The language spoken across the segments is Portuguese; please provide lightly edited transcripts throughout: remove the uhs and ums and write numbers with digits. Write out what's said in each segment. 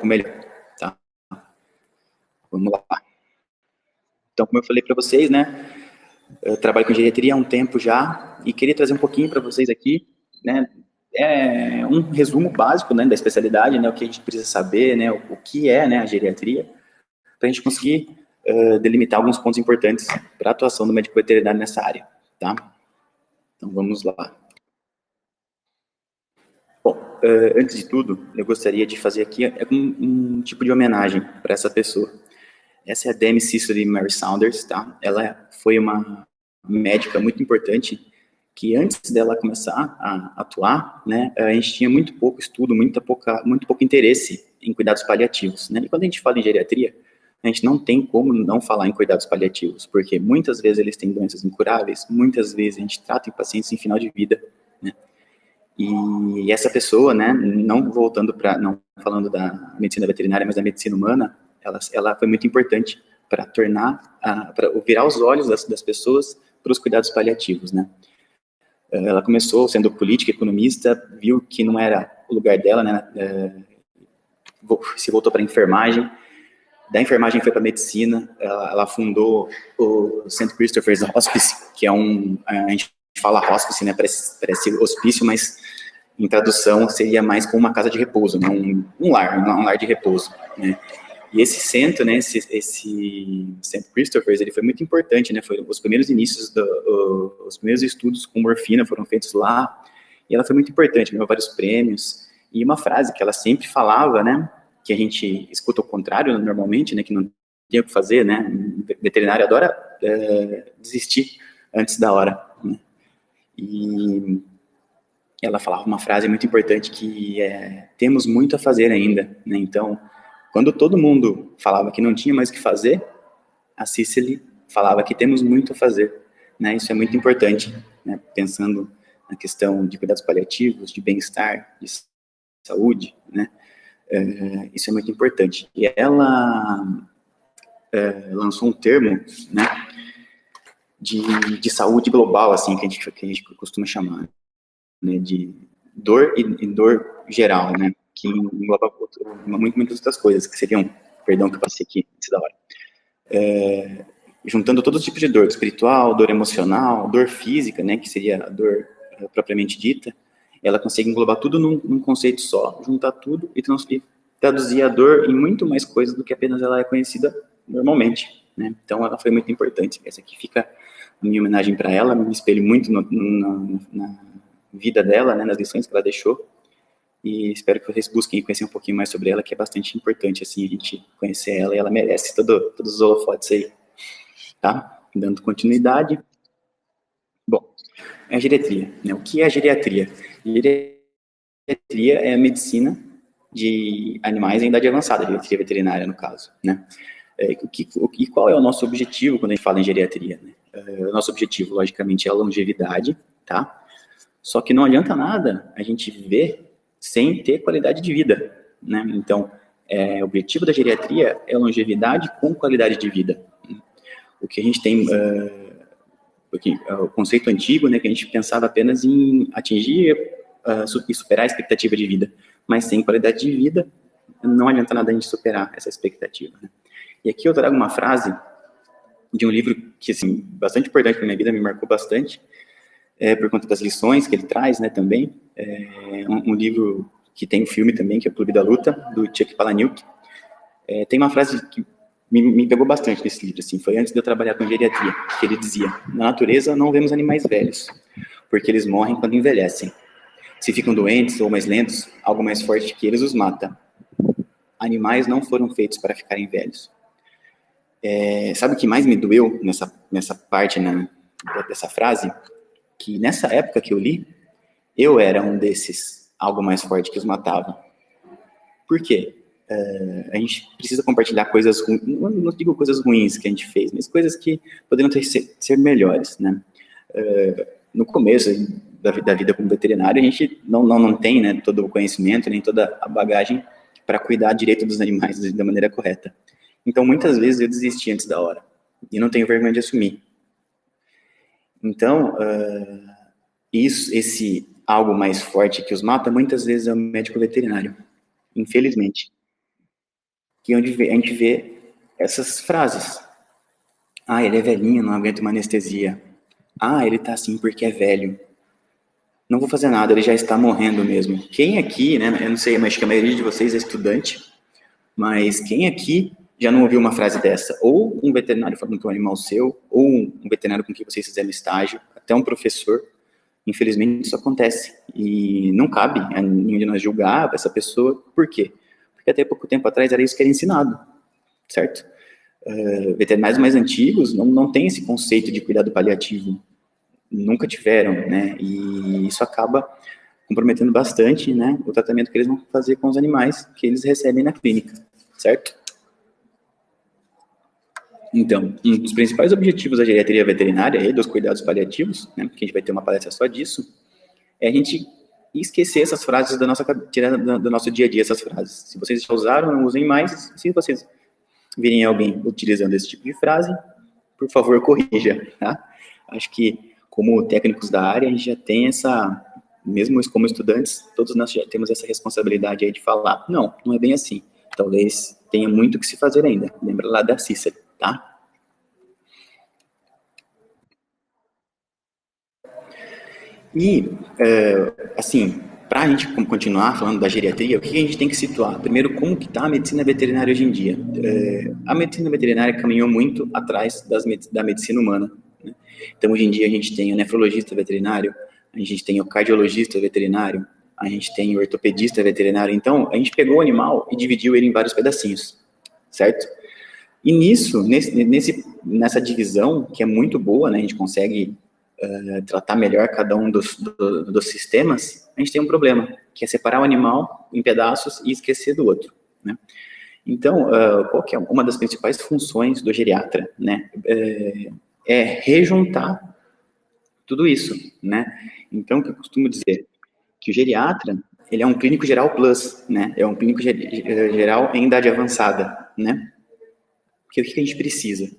melhor, tá? Vamos lá. Então, como eu falei para vocês, né, eu trabalho com geriatria há um tempo já e queria trazer um pouquinho para vocês aqui, né, um resumo básico, né, da especialidade, né, o que a gente precisa saber, né, o que é, né, a geriatria, para a gente conseguir delimitar alguns pontos importantes para a atuação do médico veterinário nessa área, tá? Então, vamos lá. Bom, antes de tudo, eu gostaria de fazer aqui um tipo de homenagem para essa pessoa. Essa é a Dame Cicely Mary Saunders, tá? Ela foi uma médica muito importante que antes dela começar a atuar, né, a gente tinha muito pouco estudo, muito pouco interesse em cuidados paliativos, né? E quando a gente fala em geriatria, a gente não tem como não falar em cuidados paliativos, porque muitas vezes eles têm doenças incuráveis, muitas vezes a gente trata em pacientes em final de vida, né? E essa pessoa, né, não falando da medicina veterinária, mas da medicina humana, ela foi muito importante para para virar os olhos das pessoas para os cuidados paliativos, né. Ela começou sendo política, economista, viu que não era o lugar dela, né, se voltou para a enfermagem, da enfermagem foi para a medicina, ela fundou o St. Christopher's Hospice, que é a gente fala hospice, né, parece hospício, mas em tradução seria mais como uma casa de repouso, né, um lar de repouso, né. E esse centro, né, esse St. Christopher's, ele foi muito importante, né, foi os primeiros inícios, os primeiros estudos com morfina foram feitos lá, e ela foi muito importante, ganhou vários prêmios, e uma frase que ela sempre falava, né, que a gente escuta o contrário normalmente, né, que não tem o que fazer, né, o veterinário adora desistir antes da hora, né, e ela falava uma frase muito importante que temos muito a fazer ainda, né, então, quando todo mundo falava que não tinha mais o que fazer, a Cicely falava que temos muito a fazer, né, isso é muito importante, né, pensando na questão de cuidados paliativos, de bem-estar, de saúde, né, isso é muito importante. E ela lançou um termo, né, de saúde global, assim, que a gente costuma chamar, né, de dor e dor geral, né, que engloba muitas outras coisas, que seriam, perdão que eu passei aqui antes da hora, juntando todos os tipos de dor, espiritual, dor emocional, dor física, né, que seria a dor propriamente dita, ela consegue englobar tudo num conceito só, juntar tudo e traduzir a dor em muito mais coisas do que apenas ela é conhecida normalmente, né? Então ela foi muito importante. Essa aqui fica a minha homenagem para ela, me espelho muito na vida dela, né, nas lições que ela deixou, e espero que vocês busquem conhecer um pouquinho mais sobre ela, que é bastante importante, assim, a gente conhecer ela, e ela merece todos os holofotes aí, tá? Dando continuidade. Bom, a geriatria, né? O que é a geriatria? Geriatria é a medicina de animais em idade avançada, a geriatria veterinária, no caso, né? E qual é o nosso objetivo quando a gente fala em geriatria, né? O nosso objetivo, logicamente, é a longevidade, tá? Só que não adianta nada a gente viver sem ter qualidade de vida, né? Então, o objetivo da geriatria é longevidade com qualidade de vida. O que a gente tem, o conceito antigo, né, que a gente pensava apenas em atingir e superar a expectativa de vida, mas sem qualidade de vida, não adianta nada a gente superar essa expectativa, né? E aqui eu trago uma frase de um livro que, assim, bastante importante para minha vida, me marcou bastante, por conta das lições que ele traz, né, também. Um livro que tem um filme também, que é o Clube da Luta, do Chuck Palahniuk. Tem uma frase que me pegou bastante nesse livro, assim, foi antes de eu trabalhar com geriatria, que ele dizia: na natureza não vemos animais velhos, porque eles morrem quando envelhecem. Se ficam doentes ou mais lentos, algo mais forte que eles os mata. Animais não foram feitos para ficarem velhos. Sabe o que mais me doeu nessa parte, né, dessa frase? Que nessa época que eu li, eu era um desses, algo mais forte que os matava. Por quê? A gente precisa compartilhar coisas ruins, não digo coisas ruins que a gente fez, mas coisas que poderiam ser melhores, né? No começo da vida como veterinário, a gente não tem, né, todo o conhecimento, nem toda a bagagem para cuidar direito dos animais da maneira correta. Então, muitas vezes eu desisti antes da hora, e não tenho vergonha de assumir. Então, esse algo mais forte que os mata, muitas vezes é o médico veterinário, infelizmente. que é onde a gente vê essas frases. Ah, ele é velhinho, não aguenta uma anestesia. Ah, ele tá assim porque é velho. Não vou fazer nada, ele já está morrendo mesmo. Quem aqui, né, eu não sei, mas acho que a maioria de vocês é estudante, mas quem aqui já não ouviu uma frase dessa? Ou um veterinário falando que é um animal seu, ou um veterinário com quem vocês fizeram estágio, até um professor. Infelizmente isso acontece. E não cabe a nenhum de nós julgar essa pessoa. Por quê? Porque até pouco tempo atrás era isso que era ensinado, certo? Veterinários mais antigos não têm esse conceito de cuidado paliativo. Nunca tiveram, né? E isso acaba comprometendo bastante, né, o tratamento que eles vão fazer com os animais que eles recebem na clínica, certo? Então, um dos principais objetivos da geriatria veterinária e dos cuidados paliativos, né, porque a gente vai ter uma palestra só disso, é a gente esquecer essas frases tirar do nosso dia a dia essas frases. Se vocês já usaram, não usem mais. Se vocês virem alguém utilizando esse tipo de frase, por favor, corrija, tá? Acho que, como técnicos da área, a gente já tem essa, mesmo como estudantes, todos nós já temos essa responsabilidade aí de falar, não é bem assim. Talvez tenha muito que se fazer ainda. Lembra lá da Cícero, tá? E, assim, para a gente continuar falando da geriatria, o que a gente tem que situar? Primeiro, como que está a medicina veterinária hoje em dia? A medicina veterinária caminhou muito atrás da medicina humana, né? Então, hoje em dia, a gente tem o nefrologista veterinário, a gente tem o cardiologista veterinário, a gente tem o ortopedista veterinário. Então, a gente pegou o animal e dividiu ele em vários pedacinhos, certo? E nessa divisão, que é muito boa, né, a gente consegue tratar melhor cada um dos sistemas, a gente tem um problema, que é separar o animal em pedaços e esquecer do outro, né? Então, qual que é uma das principais funções do geriatra, né? É rejuntar tudo isso, né? Então, o que eu costumo dizer? Que o geriatra, ele é um clínico geral plus, né? É um clínico geral em idade avançada, né? Porque o que a gente precisa?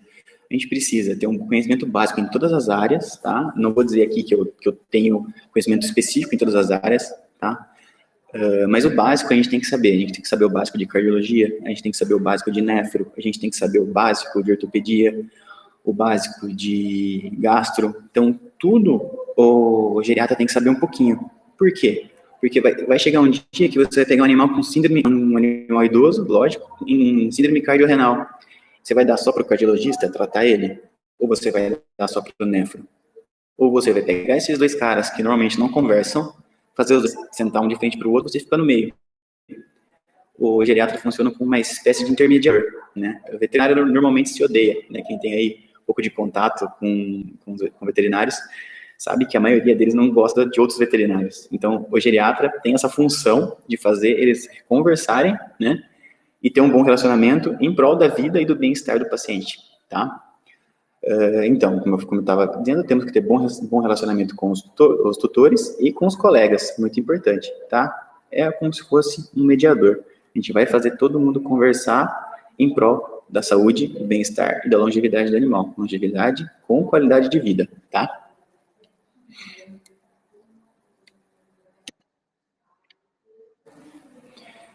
A gente precisa ter um conhecimento básico em todas as áreas, tá? Não vou dizer aqui que eu tenho conhecimento específico em todas as áreas, tá? Mas o básico a gente tem que saber. A gente tem que saber o básico de cardiologia, a gente tem que saber o básico de nefro, a gente tem que saber o básico de ortopedia, o básico de gastro. Então, tudo o geriatra tem que saber um pouquinho. Por quê? Porque vai chegar um dia que você vai pegar um animal com síndrome, um animal idoso, lógico, em síndrome cardiorrenal. Você vai dar só para o cardiologista tratar ele? Ou você vai dar só para o nefro? Ou você vai pegar esses dois caras que normalmente não conversam, fazer os dois sentar um de frente para o outro, você fica no meio. O geriatra funciona como uma espécie de intermediador, né? O veterinário normalmente se odeia, né? Quem tem aí um pouco de contato com veterinários sabe que a maioria deles não gosta de outros veterinários. Então, o geriatra tem essa função de fazer eles conversarem, né? E ter um bom relacionamento em prol da vida e do bem-estar do paciente, tá? Então, como eu estava dizendo, temos que ter bom relacionamento com os tutores e com os colegas, muito importante, tá? É como se fosse um mediador. A gente vai fazer todo mundo conversar em prol da saúde, do bem-estar e da longevidade do animal. Longevidade com qualidade de vida, tá?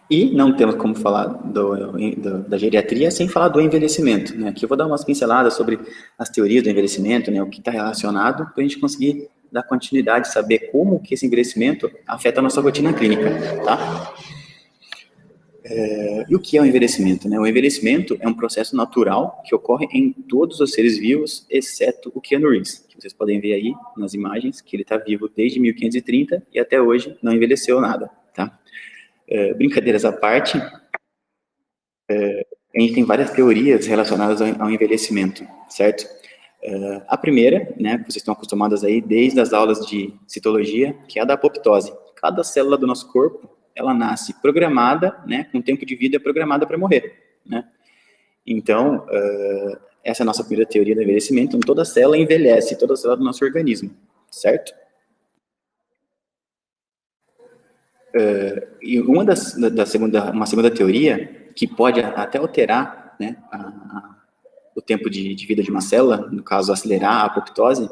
E não temos como falar da geriatria sem falar do envelhecimento, né? Aqui eu vou dar umas pinceladas sobre as teorias do envelhecimento, né? O que está relacionado, para a gente conseguir dar continuidade, saber como que esse envelhecimento afeta a nossa rotina clínica, tá? E o que é o envelhecimento, né? O envelhecimento é um processo natural que ocorre em todos os seres vivos, exceto o Keanu Reeves, que vocês podem ver aí nas imagens, que ele está vivo desde 1530 e até hoje não envelheceu nada, tá? Brincadeiras à parte, a gente tem várias teorias relacionadas ao envelhecimento, certo? A primeira, né, que vocês estão acostumados aí desde as aulas de citologia, que é a da apoptose. Cada célula do nosso corpo, ela nasce programada, né, com tempo de vida programada para morrer, né? Então, essa é a nossa primeira teoria do envelhecimento. Então, toda célula envelhece, toda célula do nosso organismo, certo? E uma segunda teoria que pode até alterar, né, o tempo de vida de uma célula, no caso acelerar a apoptose,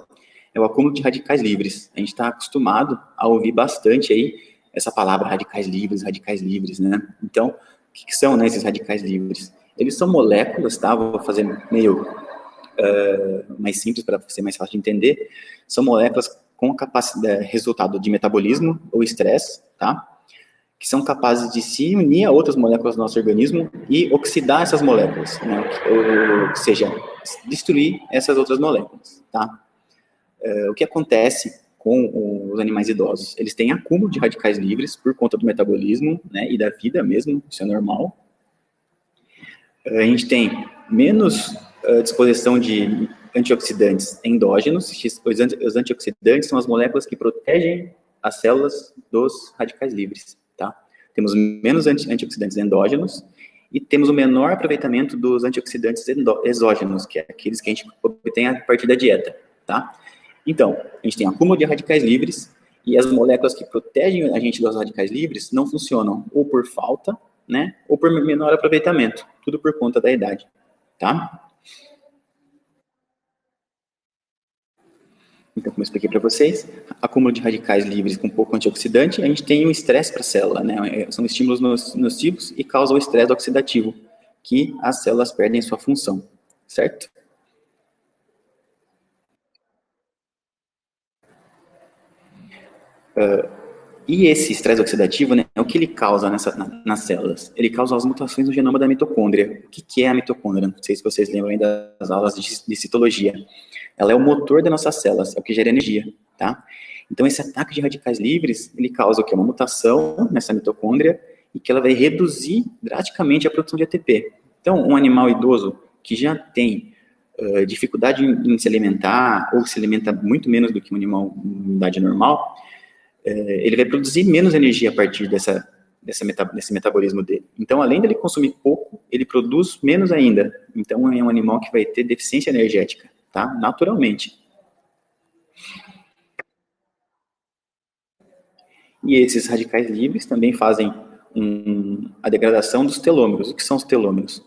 é o acúmulo de radicais livres. A gente está acostumado a ouvir bastante aí essa palavra radicais livres, né? Então, que são, né, esses radicais livres? Eles são moléculas, tá? Vou fazer meio mais simples para ser mais fácil de entender. São moléculas com capacidade, resultado de metabolismo ou estresse, tá? Que são capazes de se unir a outras moléculas do nosso organismo e oxidar essas moléculas, né? Ou seja, destruir essas outras moléculas, tá? O que acontece com os animais idosos? Eles têm acúmulo de radicais livres por conta do metabolismo, né, e da vida mesmo, isso é normal. A gente tem menos disposição de antioxidantes endógenos. Os antioxidantes são as moléculas que protegem as células dos radicais livres, tá? Temos menos antioxidantes endógenos e temos o menor aproveitamento dos antioxidantes exógenos, que é aqueles que a gente obtém a partir da dieta, tá? Então, a gente tem acúmulo de radicais livres e as moléculas que protegem a gente dos radicais livres não funcionam ou por falta, né, ou por menor aproveitamento, tudo por conta da idade, tá? Então, como eu expliquei para vocês, acúmulo de radicais livres com pouco antioxidante, a gente tem um estresse para a célula, né? São estímulos nocivos e causam o estresse oxidativo, que as células perdem sua função, certo? E esse estresse oxidativo, né, o que ele causa nas células? Ele causa as mutações no genoma da mitocôndria. O que é a mitocôndria? Não sei se vocês lembram ainda das aulas de citologia. Ela é o motor das nossas células, é o que gera energia, tá? Então, esse ataque de radicais livres, ele causa o quê? Uma mutação nessa mitocôndria e que ela vai reduzir drasticamente a produção de ATP. Então, um animal idoso que já tem dificuldade em se alimentar ou se alimenta muito menos do que um animal em idade normal, ele vai produzir menos energia a partir desse metabolismo dele. Então, além dele consumir pouco, ele produz menos ainda. Então, é um animal que vai ter deficiência energética, tá? Naturalmente. E esses radicais livres também fazem a degradação dos telômeros. O que são os telômeros?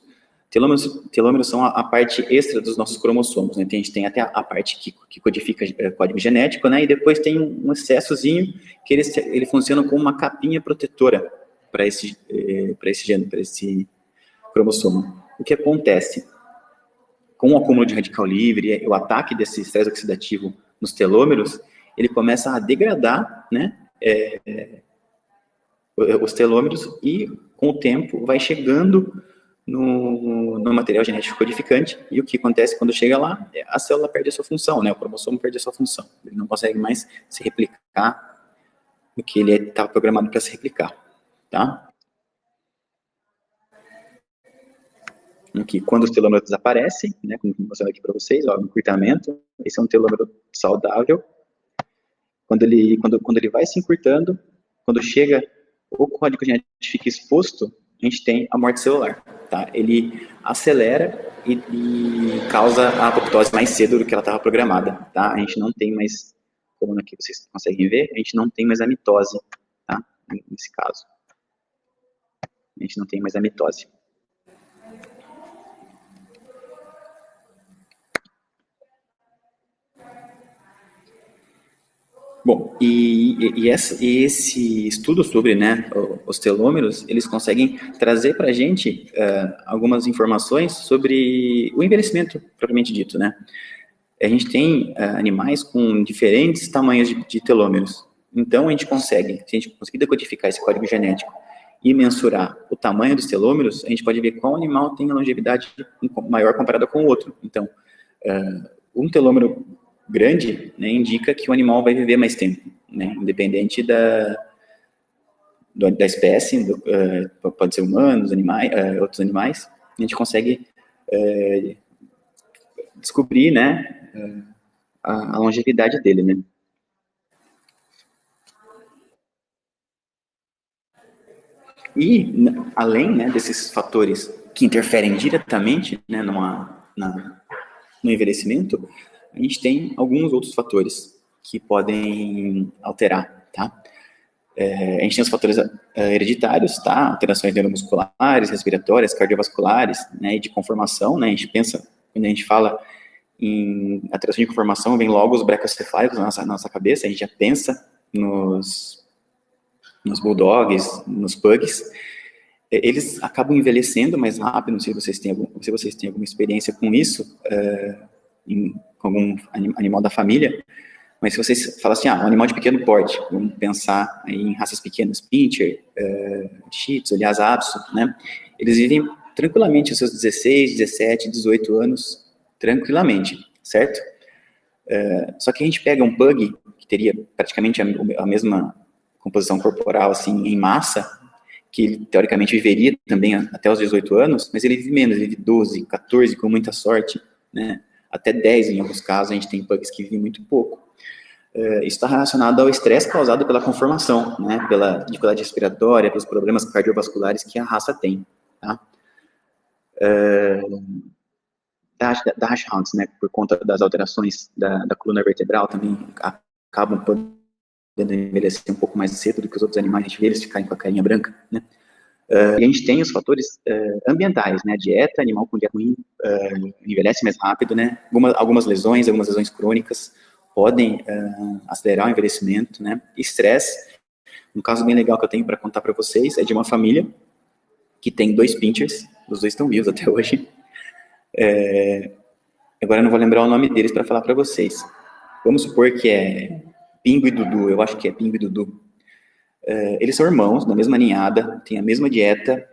Telômeros são a parte extra dos nossos cromossomos, né? A gente tem até a parte que codifica código genético, né? E depois tem um excessozinho que ele funciona como uma capinha protetora para esse gene, para esse cromossomo. O que acontece? Com o acúmulo de radical livre e o ataque desse estresse oxidativo nos telômeros, ele começa a degradar, né? Os telômeros e, com o tempo, vai chegando no material genético codificante, e o que acontece quando chega lá, a célula perde a sua função, né? O cromossomo perde a sua função. Ele não consegue mais se replicar no que ele estava programado para se replicar, tá? Aqui, quando os telômeros desaparecem, né, como mostrando aqui para vocês, ó, encurtamento, esse é um telômero saudável. Quando ele vai se encurtando, quando chega o código genético fica exposto, a gente tem a morte celular, tá? Ele acelera e causa a apoptose mais cedo do que ela estava programada, tá? A gente não tem mais, como aqui vocês conseguem ver, a gente não tem mais a mitose, tá? Nesse caso. A gente não tem mais a mitose. Bom, esse estudo sobre, né, os telômeros, eles conseguem trazer para a gente algumas informações sobre o envelhecimento, propriamente dito, né? A gente tem animais com diferentes tamanhos de telômeros. Então, a gente consegue, se a gente conseguir decodificar esse código genético e mensurar o tamanho dos telômeros, a gente pode ver qual animal tem a longevidade maior comparada com o outro. Então, um telômero grande, né, indica que o animal vai viver mais tempo, né, independente da espécie, pode ser humanos, animais, outros animais, a gente consegue descobrir, né, a longevidade dele, né. E, além, né, desses fatores que interferem diretamente, né, no envelhecimento, a gente tem alguns outros fatores que podem alterar, tá? A gente tem os fatores hereditários, tá? Alterações neuromusculares, respiratórias, cardiovasculares, né, e de conformação, né? A gente pensa, quando a gente fala em alteração de conformação, vem logo os bracocefálicos na nossa cabeça, a gente já pensa nos bulldogs, nos pugs, eles acabam envelhecendo mais rápido, não sei se vocês têm alguma experiência com isso, com algum animal da família, mas se vocês falam assim, um animal de pequeno porte, vamos pensar em raças pequenas, Pinscher, Shih Tzu, Lhasa Apso, né? Eles vivem tranquilamente os seus 16, 17, 18 anos, tranquilamente, certo? Só que a gente pega um pug, que teria praticamente a mesma composição corporal, assim, em massa, que ele, teoricamente, viveria também até os 18 anos, mas ele vive menos, ele vive 12, 14, com muita sorte, né? Até 10 em alguns casos, a gente tem pugs que vivem muito pouco. Isso está relacionado ao estresse causado pela conformação, né? Pela dificuldade respiratória, pelos problemas cardiovasculares que a raça tem, tá? Dachshunds, né? Por conta das alterações da coluna vertebral, também acabam podendo envelhecer um pouco mais cedo do que os outros animais, a gente vê eles ficarem com a carinha branca, né? E a gente tem os fatores ambientais, né? Dieta, animal com dieta ruim envelhece mais rápido, né? Algumas lesões crônicas podem acelerar o envelhecimento, né? Estresse. Um caso bem legal que eu tenho para contar para vocês é de uma família que tem 2 pinchers, os 2 estão vivos até hoje. Agora eu não vou lembrar o nome deles para falar para vocês. Vamos supor que é Pingo e Dudu, eu acho que é Pingo e Dudu. Eles são irmãos, da mesma ninhada, têm a mesma dieta,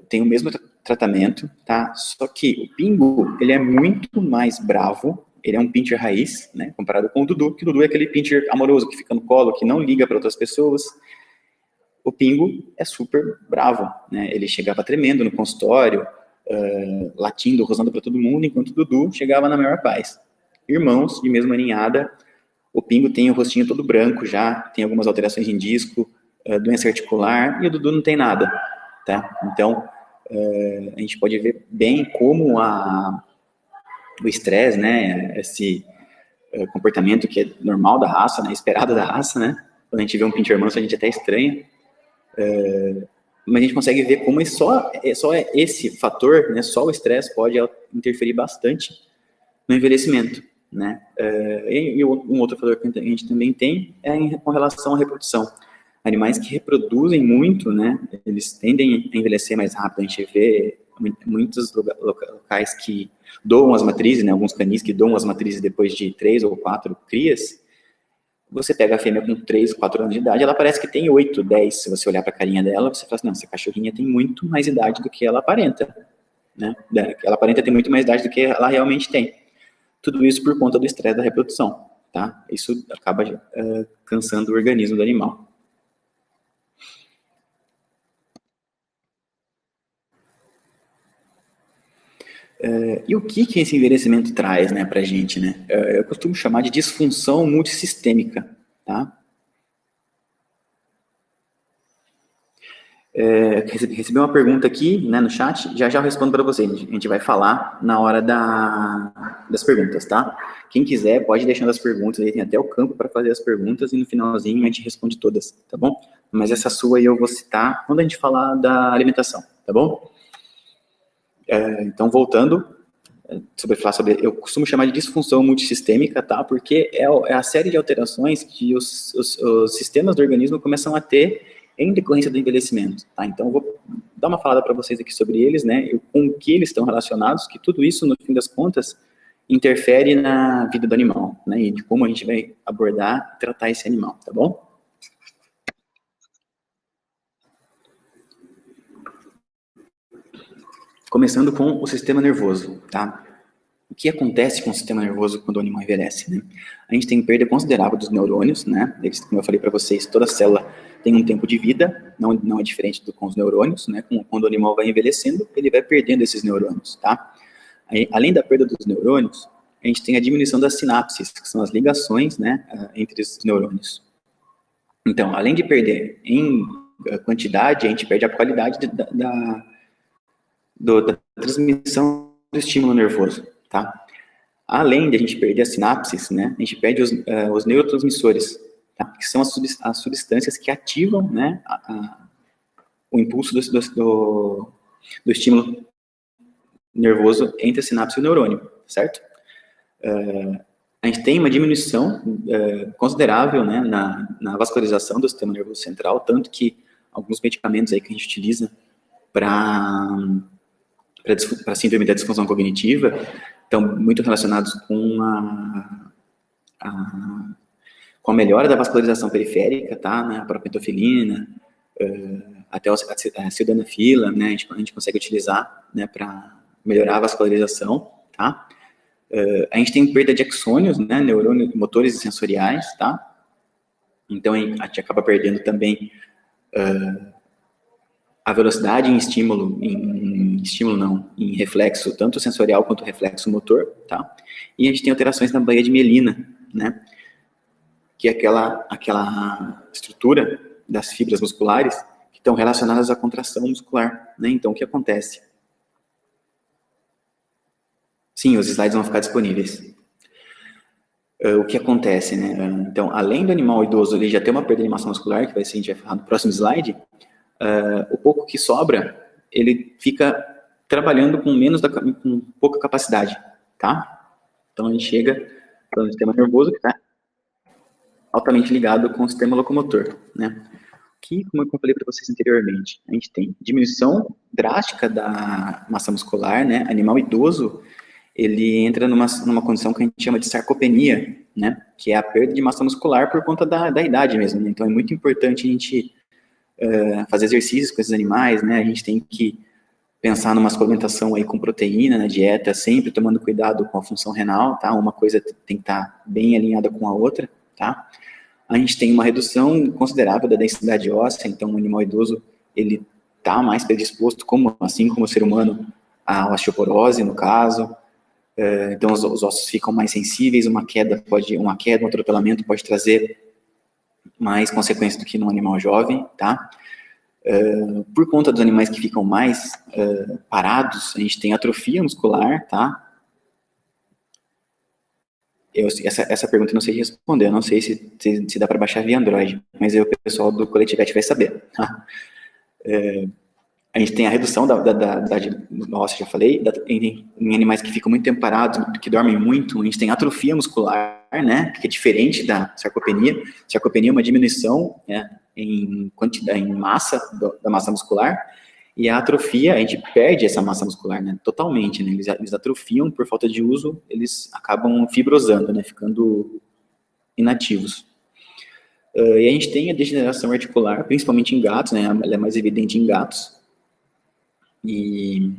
têm o mesmo tratamento, tá? Só que o Pingo, ele é muito mais bravo, ele é um pincher raiz, né? Comparado com o Dudu, que o Dudu é aquele pincher amoroso, que fica no colo, que não liga para outras pessoas. O Pingo é super bravo, né? Ele chegava tremendo no consultório, latindo, rosnando para todo mundo, enquanto o Dudu chegava na maior paz. Irmãos de mesma ninhada, o Pingo tem o rostinho todo branco já, tem algumas alterações em disco, doença articular, e o Dudu não tem nada, tá? Então, a gente pode ver bem como o estresse, né, esse comportamento que é normal da raça, né, esperado da raça, né? Quando a gente vê um pincher manso, a gente até estranha, mas a gente consegue ver como só esse fator, né, só o estresse pode interferir bastante no envelhecimento, né? E um outro fator que a gente também tem é com relação à reprodução. Animais que reproduzem muito, né, eles tendem a envelhecer mais rápido. A gente vê muitos locais que doam as matrizes, né, alguns canis que doam as matrizes depois de 3 ou 4 crias. Você pega a fêmea com 3, 4 anos de idade, ela parece que tem 8, 10. Se você olhar para a carinha dela, você fala assim, não, essa cachorrinha tem muito mais idade do que ela aparenta, né? Ela aparenta ter muito mais idade do que ela realmente tem. Tudo isso por conta do estresse da reprodução, tá? Isso acaba cansando o organismo do animal. E o que esse envelhecimento traz, né, pra gente, né? Eu costumo chamar de disfunção multissistêmica, tá? Recebi uma pergunta aqui, né, no chat, já eu respondo para vocês. A gente vai falar na hora das perguntas, tá? Quem quiser pode deixar as perguntas, aí tem até o campo para fazer as perguntas e no finalzinho a gente responde todas, tá bom? Mas essa sua aí eu vou citar quando a gente falar da alimentação, tá bom? Então, voltando, eu costumo chamar de disfunção multissistêmica, tá? Porque é a série de alterações que os sistemas do organismo começam a ter em decorrência do envelhecimento, tá? Então, eu vou dar uma falada para vocês aqui sobre eles, né? Com que eles estão relacionados, que tudo isso, no fim das contas, interfere na vida do animal, né? E de como a gente vai abordar e tratar esse animal, tá bom? Começando com o sistema nervoso, tá? O que acontece com o sistema nervoso quando o animal envelhece, né? A gente tem perda considerável dos neurônios, né? Eles, como eu falei para vocês, toda célula tem um tempo de vida, não é diferente com os neurônios, né? Quando o animal vai envelhecendo, ele vai perdendo esses neurônios, tá? Aí, além da perda dos neurônios, a gente tem a diminuição das sinapses, que são as ligações, né, entre os neurônios. Então, além de perder em quantidade, a gente perde a qualidade da transmissão do estímulo nervoso, tá? Além de a gente perder as sinapses, né, a gente perde os neurotransmissores, tá? Que são as substâncias que ativam, né, o impulso do estímulo nervoso entre a sinapse e o neurônio, certo? A gente tem uma diminuição considerável, né, na vascularização do sistema nervoso central, tanto que alguns medicamentos aí que a gente utiliza para síndrome da disfunção cognitiva, estão muito relacionados com com a melhora da vascularização periférica, tá? Né? A propentofilina, até a sildenafila, né? A gente consegue utilizar, né, para melhorar a vascularização, tá? A gente tem perda de axônios, né? Neurônios motores e sensoriais, tá? Então, a gente acaba perdendo também a velocidade em em reflexo, tanto sensorial quanto reflexo motor, tá? E a gente tem alterações na baía de mielina, né? Que é aquela estrutura das fibras musculares que estão relacionadas à contração muscular, né? Então, o que acontece? Sim, os slides vão ficar disponíveis. O que acontece, né? Então, além do animal idoso ele já ter uma perda de massa muscular, que a gente vai falar no próximo slide, o pouco que sobra, ele fica trabalhando com pouca capacidade, tá? Então, a gente chega para o sistema nervoso que está altamente ligado com o sistema locomotor, né? Que, como eu falei para vocês anteriormente, a gente tem diminuição drástica da massa muscular, né? Animal idoso, ele entra numa condição que a gente chama de sarcopenia, né? Que é a perda de massa muscular por conta da idade mesmo, né? Então, é muito importante a gente fazer exercícios com esses animais, né? A gente tem que pensar numa suplementação aí com proteína na dieta, sempre tomando cuidado com a função renal, tá? Uma coisa tem que estar bem alinhada com a outra, tá? A gente tem uma redução considerável da densidade óssea, então o animal idoso, ele está mais predisposto, assim como o ser humano, à osteoporose, no caso. Então os ossos ficam mais sensíveis, uma queda, um atropelamento pode trazer mais consequências do que no animal jovem, tá? Por conta dos animais que ficam mais parados, a gente tem atrofia muscular, tá? Essa pergunta eu não sei responder, eu não sei se dá para baixar via Android, mas aí o pessoal do Coletivete vai saber. Tá? A gente tem a redução da óssea, já falei, em animais que ficam muito tempo parados, que dormem muito, a gente tem atrofia muscular, né, que é diferente da sarcopenia. Sarcopenia é uma diminuição, né, em massa, da massa muscular, e a atrofia, a gente perde essa massa muscular, né, totalmente, né, eles atrofiam por falta de uso, eles acabam fibrosando, né, ficando inativos. E a gente tem a degeneração articular, principalmente em gatos, né, ela é mais evidente em gatos, e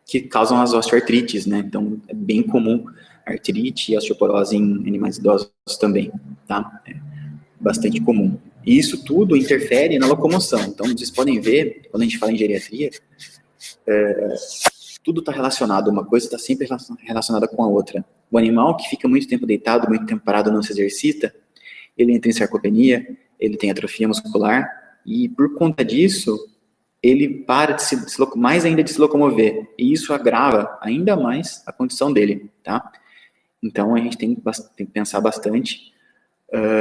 que causam as osteoartrites, né, então é bem comum artrite e osteoporose em animais idosos também, tá, é bastante comum. E isso tudo interfere na locomoção. Então, vocês podem ver, quando a gente fala em geriatria, tudo está relacionado, uma coisa está sempre relacionada com a outra. O animal que fica muito tempo deitado, muito tempo parado, não se exercita, ele entra em sarcopenia, ele tem atrofia muscular, e por conta disso, ele para mais ainda de se locomover, e isso agrava ainda mais a condição dele, tá? Então, a gente tem que pensar bastante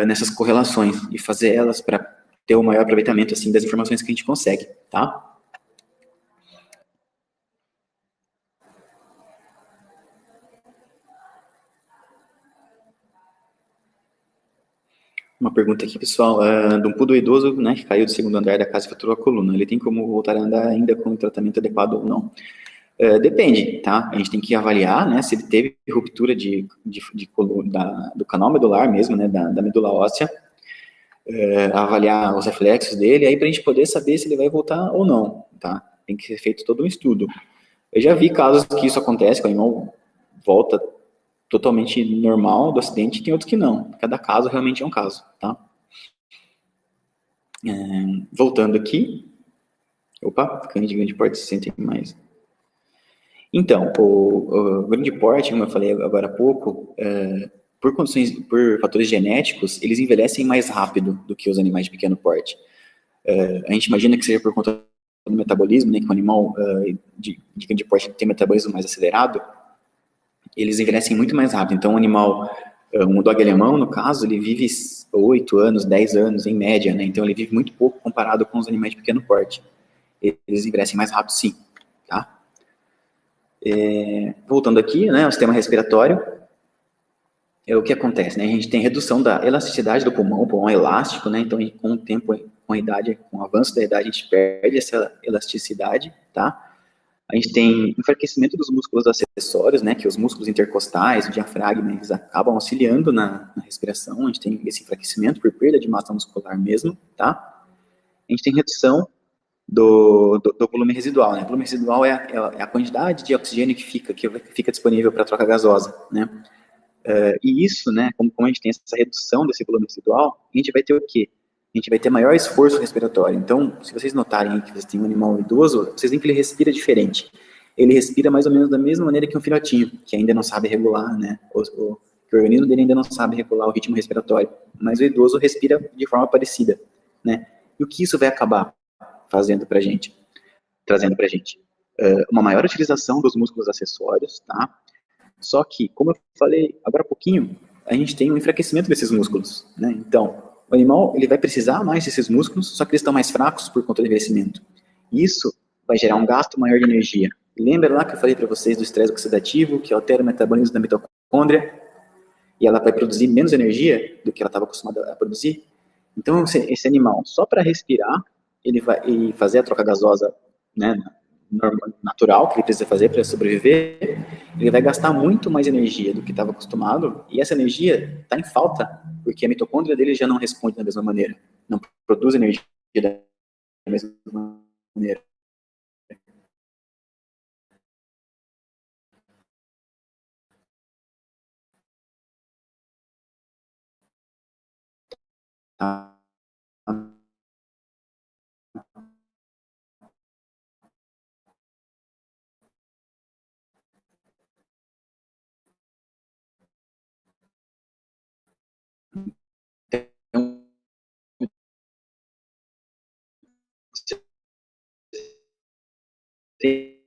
nessas correlações e fazer elas para ter o maior aproveitamento assim das informações que a gente consegue, tá? Uma pergunta aqui, pessoal, de um poodle idoso, né, que caiu do segundo andar da casa e fraturou a coluna. Ele tem como voltar a andar ainda com o tratamento adequado ou não? Depende, tá? A gente tem que avaliar, né, se ele teve ruptura do canal medular mesmo, né, da medula óssea, avaliar os reflexos dele, aí para a gente poder saber se ele vai voltar ou não, tá? Tem que ser feito todo um estudo. Eu já vi casos que isso acontece, que o animal volta totalmente normal do acidente, e tem outros que não. Cada caso realmente é um caso, tá? Voltando aqui. Opa, cães de grande porte se sentem mais. Então, o grande porte, como eu falei agora há pouco, por fatores genéticos, eles envelhecem mais rápido do que os animais de pequeno porte. A gente imagina que seja por conta do metabolismo, né, que o animal de grande porte tem metabolismo mais acelerado, eles envelhecem muito mais rápido. Então, um dog alemão, no caso, ele vive 8 anos, 10 anos, em média, né? Então, ele vive muito pouco comparado com os animais de pequeno porte. Eles envelhecem mais rápido, sim, tá? Voltando aqui, né, o sistema respiratório, é o que acontece, né? A gente tem redução da elasticidade do pulmão, o pulmão é elástico, né? Então, com o tempo, com a idade, com o avanço da idade, a gente perde essa elasticidade, tá? A gente tem enfraquecimento dos músculos acessórios, né? Que os músculos intercostais, o diafragma, eles acabam auxiliando na respiração. A gente tem esse enfraquecimento por perda de massa muscular mesmo, tá? A gente tem redução do volume residual, né? O volume residual é a quantidade de oxigênio que fica disponível para a troca gasosa, né? E isso, né, como a gente tem essa redução desse volume residual, a gente vai ter o quê? A gente vai ter maior esforço respiratório. Então, se vocês notarem que vocês têm um animal idoso, vocês veem que ele respira diferente. Ele respira mais ou menos da mesma maneira que um filhotinho, que ainda não sabe regular, né? Que o organismo dele ainda não sabe regular o ritmo respiratório. Mas o idoso respira de forma parecida, né? E o que isso vai acabar fazendo pra gente? Trazendo pra gente? Uma maior utilização dos músculos acessórios, tá? Só que, como eu falei agora há pouquinho, a gente tem um enfraquecimento desses músculos, né? Então, o animal ele vai precisar mais desses músculos, só que eles estão mais fracos por conta do envelhecimento. Isso vai gerar um gasto maior de energia. Lembra lá que eu falei para vocês do estresse oxidativo, que altera o metabolismo da mitocôndria, e ela vai produzir menos energia do que ela estava acostumada a produzir? Então, esse animal, só para respirar, ele vai e fazer a troca gasosa, né, natural que ele precisa fazer para sobreviver, ele vai gastar muito mais energia do que estava acostumado, e essa energia está em falta, porque a mitocôndria dele já não responde da mesma maneira, não produz energia da mesma maneira. Tá? Então, tem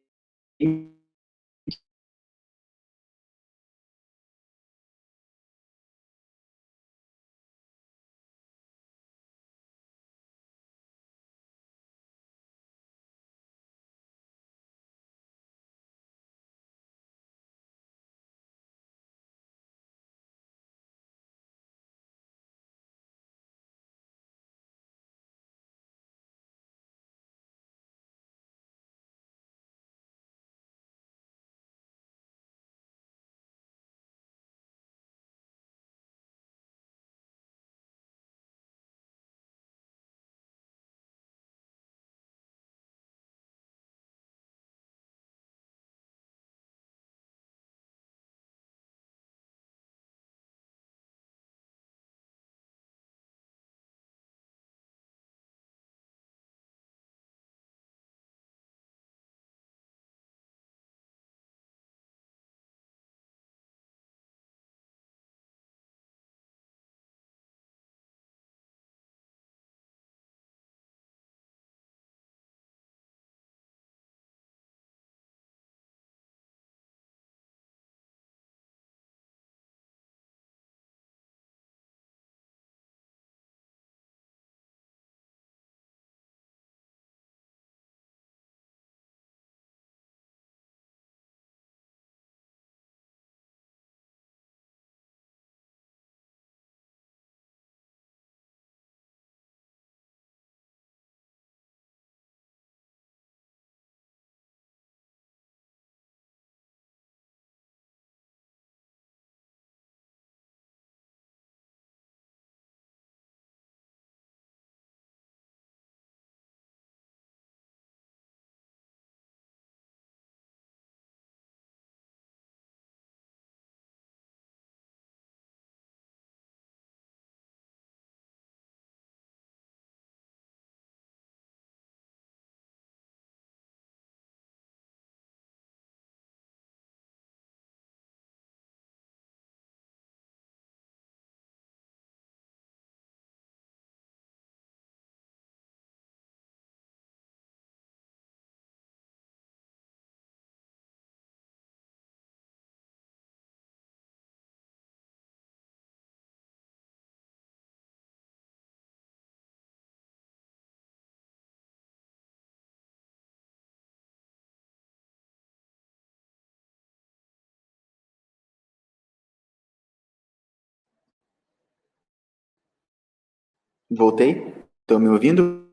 Voltei? Estão me ouvindo?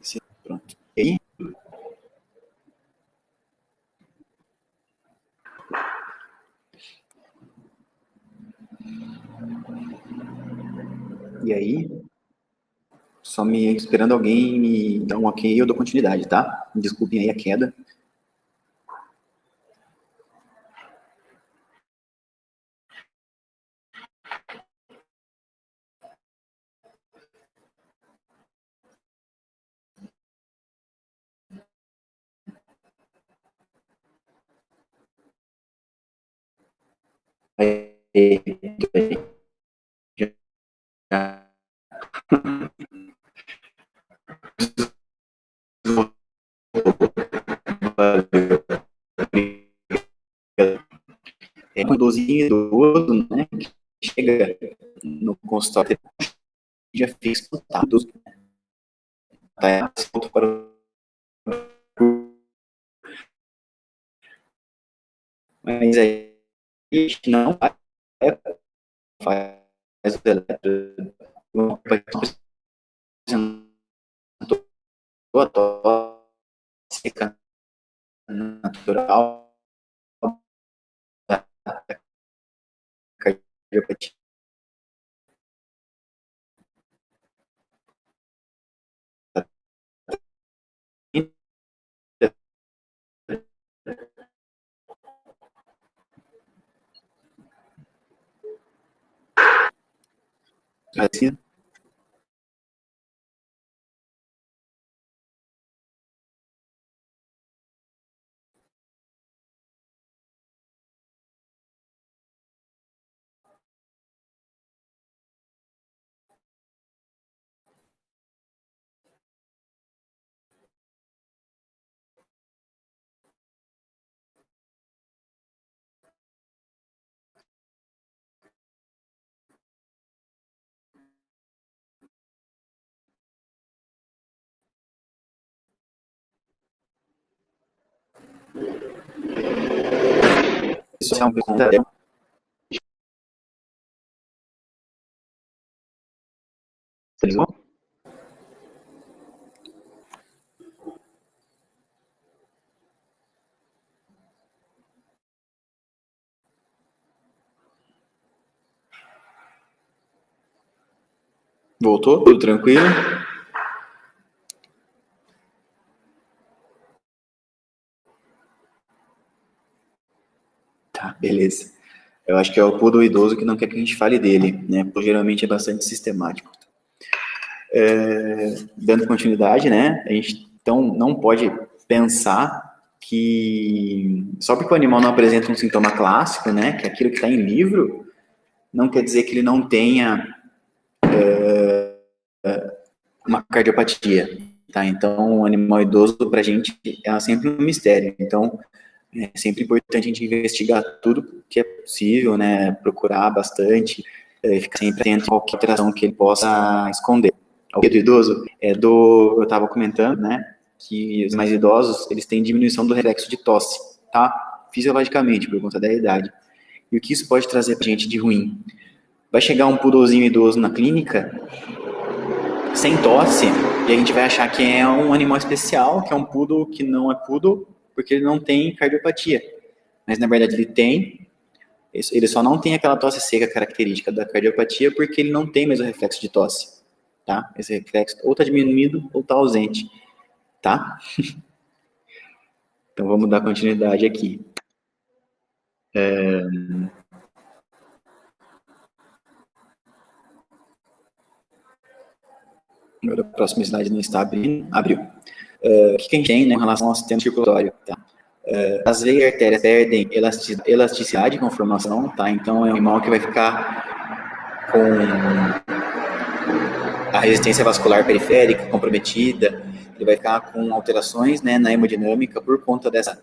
Sim, pronto. E aí? E aí? Só me esperando alguém me dar um ok e eu dou continuidade, tá? Desculpem aí a queda. Aí, já. É um idoso, né, que chega no consultório, já fez contatos, tá? Para mas aí a gente não faz o eletro, a tosse natural da cardiopatia. Assim, isso é uma pergunta. Voltou? Tudo tranquilo? Tá, beleza. Eu acho que é o pudo idoso que não quer que a gente fale dele, né? Porque geralmente é bastante sistemático. Dando continuidade, né? A gente então não pode pensar que só porque o animal não apresenta um sintoma clássico, né? Que é aquilo que está em livro, não quer dizer que ele não tenha uma cardiopatia, tá? Então, o animal idoso para a gente é sempre um mistério. Então, é sempre importante a gente investigar tudo que é possível, né? Procurar bastante, ficar sempre atento a qualquer alteração que ele possa esconder. O do idoso é eu estava comentando, né? Que os mais idosos, eles têm diminuição do reflexo de tosse, tá? Fisiologicamente, por conta da idade. E o que isso pode trazer para a gente de ruim? Vai chegar um poodlezinho idoso na clínica sem tosse, e a gente vai achar que é um animal especial, que é um poodle que não é poodle, porque ele não tem cardiopatia. Mas na verdade ele tem, ele só não tem aquela tosse seca característica da cardiopatia, porque ele não tem mais o reflexo de tosse, tá? Esse reflexo ou está diminuído ou está ausente, tá? Então vamos dar continuidade aqui. Agora, o próximo slide não está abrindo. Abriu. O que a gente tem, né, em relação ao sistema circulatório? Tá? As veias e artérias perdem elasticidade com a formação, tá? Então é um animal que vai ficar com a resistência vascular periférica comprometida, ele vai ficar com alterações, né, na hemodinâmica por conta dessa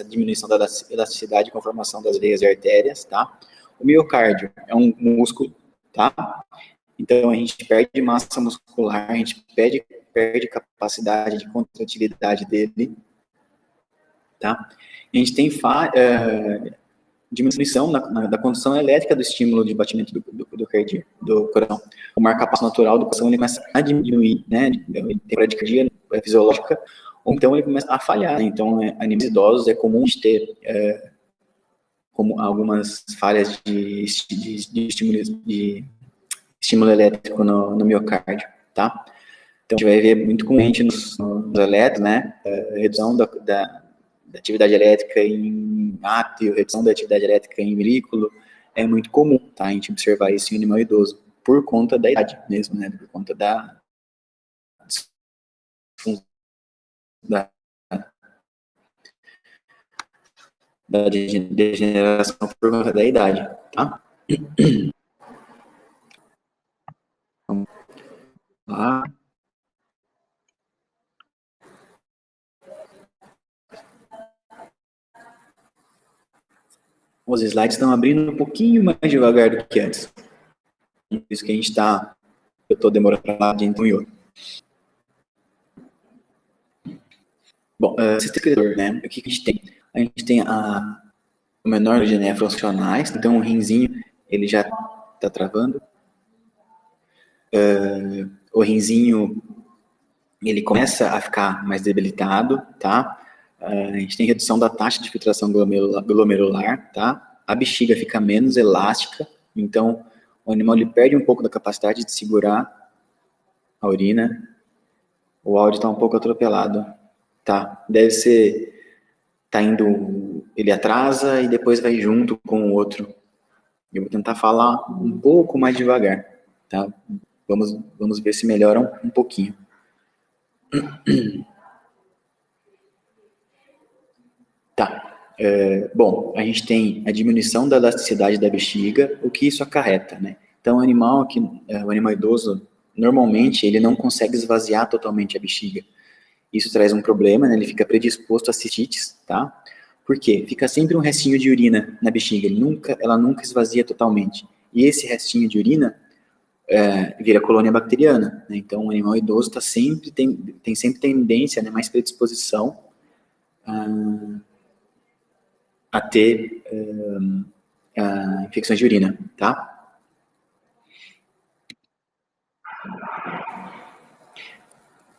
diminuição da elasticidade com a formação das veias e artérias, tá? O miocárdio é um músculo, tá? Então a gente perde massa muscular, a gente perde capacidade de contratividade dele, tá? A gente tem diminuição da condução elétrica do estímulo de batimento do coração. O marcapasso natural do coração ele começa a diminuir, né? Ele tem bradicardia fisiológica, ou então ele começa a falhar. Né? Então, animais idosos é comum de ter como algumas falhas de estímulo elétrico no miocárdio, tá? Então, a gente vai ver muito comumente nos eletros, né? Redução da atividade elétrica em átrio, redução da atividade elétrica em milículo, é muito comum, tá? A gente observar isso em animal idoso, por conta da idade mesmo, né? Por conta da degeneração por conta da idade, tá? Vamos lá. Os slides estão abrindo um pouquinho mais devagar do que antes. Por isso que eu estou demorando para falar de um e outro. Bom, sistema excretor, né? O que a gente tem? A gente tem o menor de nefrofuncionais, então o rinzinho, ele já está travando. O rinzinho, ele começa a ficar mais debilitado, tá? A gente tem redução da taxa de filtração glomerular, tá? A bexiga fica menos elástica, então o animal ele perde um pouco da capacidade de segurar a urina. O áudio está um pouco atropelado, tá? Deve ser, tá indo, ele atrasa e depois vai junto com o outro. Eu vou tentar falar um pouco mais devagar, tá? Vamos ver se melhoram um pouquinho. Tá. Bom, a gente tem a diminuição da elasticidade da bexiga, o que isso acarreta, né? Então, o animal idoso, normalmente, ele não consegue esvaziar totalmente a bexiga. Isso traz um problema, né? Ele fica predisposto a cistites, tá? Por quê? Fica sempre um restinho de urina na bexiga, ela nunca esvazia totalmente. E esse restinho de urina vira colônia bacteriana, né? Então, o animal idoso tem sempre tendência, né, mais predisposição a ter infecções de urina, tá?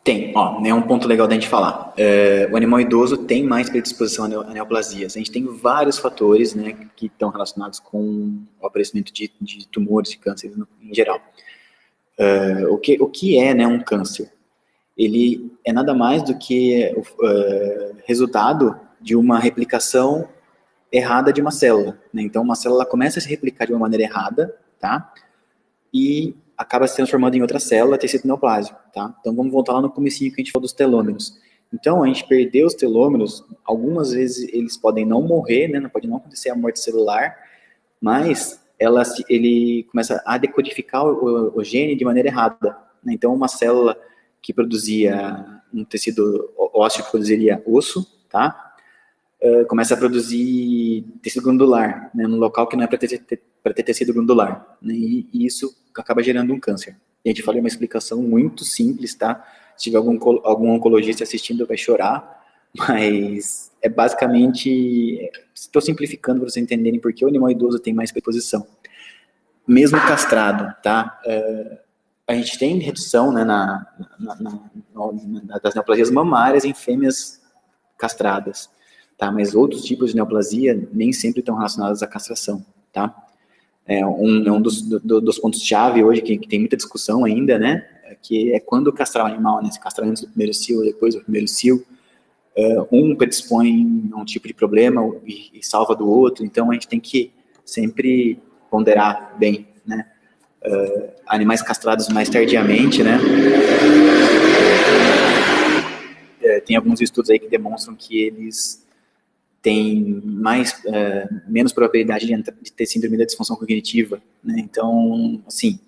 Tem, ó, é um ponto legal da gente falar. O animal idoso tem mais predisposição a neoplasias. A gente tem vários fatores, né, que estão relacionados com o aparecimento de tumores, de cânceres em geral. O que é, né, um câncer? Ele é nada mais do que o resultado de uma replicação errada de uma célula, né? Então, uma célula começa a se replicar de uma maneira errada, tá? E acaba se transformando em outra célula, tecido neoplásico, tá? Então, vamos voltar lá no comecinho que a gente falou dos telômeros. Então, a gente perdeu os telômeros, algumas vezes eles podem não morrer, né? Não pode não acontecer a morte celular, mas ele começa a decodificar o gene de maneira errada, né? Então, uma célula que produzia um tecido ósseo que produziria osso, tá? Começa a produzir tecido glandular, né, num local que não é para ter tecido glandular, né, e isso acaba gerando um câncer. E a gente falou uma explicação muito simples, tá? Se tiver algum oncologista assistindo, vai chorar, mas é basicamente, estou simplificando para vocês entenderem por que o animal idoso tem mais predisposição. Mesmo castrado, tá? A gente tem redução, né, das neoplasias mamárias em fêmeas castradas. Tá? Mas outros tipos de neoplasia nem sempre estão relacionados à castração, tá? Um dos pontos-chave hoje que tem muita discussão ainda, né? Que é quando castrar o animal, né? Se castrar antes do primeiro cio ou depois do primeiro cio. Um predispõe a um tipo de problema e salva do outro, então a gente tem que sempre ponderar bem, né? animais castrados mais tardiamente, né? Tem alguns estudos aí que demonstram que eles têm menos probabilidade de ter síndrome da disfunção cognitiva, né? Então, assim,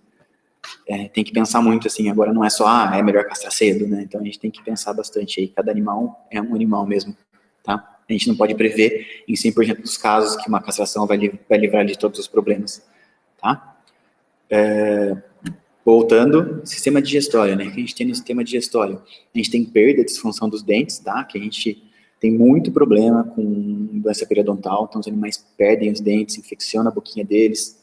tem que pensar muito, assim, agora não é só, é melhor castrar cedo, né? Então a gente tem que pensar bastante aí, cada animal é um animal mesmo, tá? A gente não pode prever em 100% dos casos que uma castração vai livrar de todos os problemas, tá? Voltando, sistema digestório, né? O que a gente tem no sistema digestório? A gente tem perda, disfunção dos dentes, tá? Que a gente tem muito problema com doença periodontal, então os animais perdem os dentes, infecciona a boquinha deles.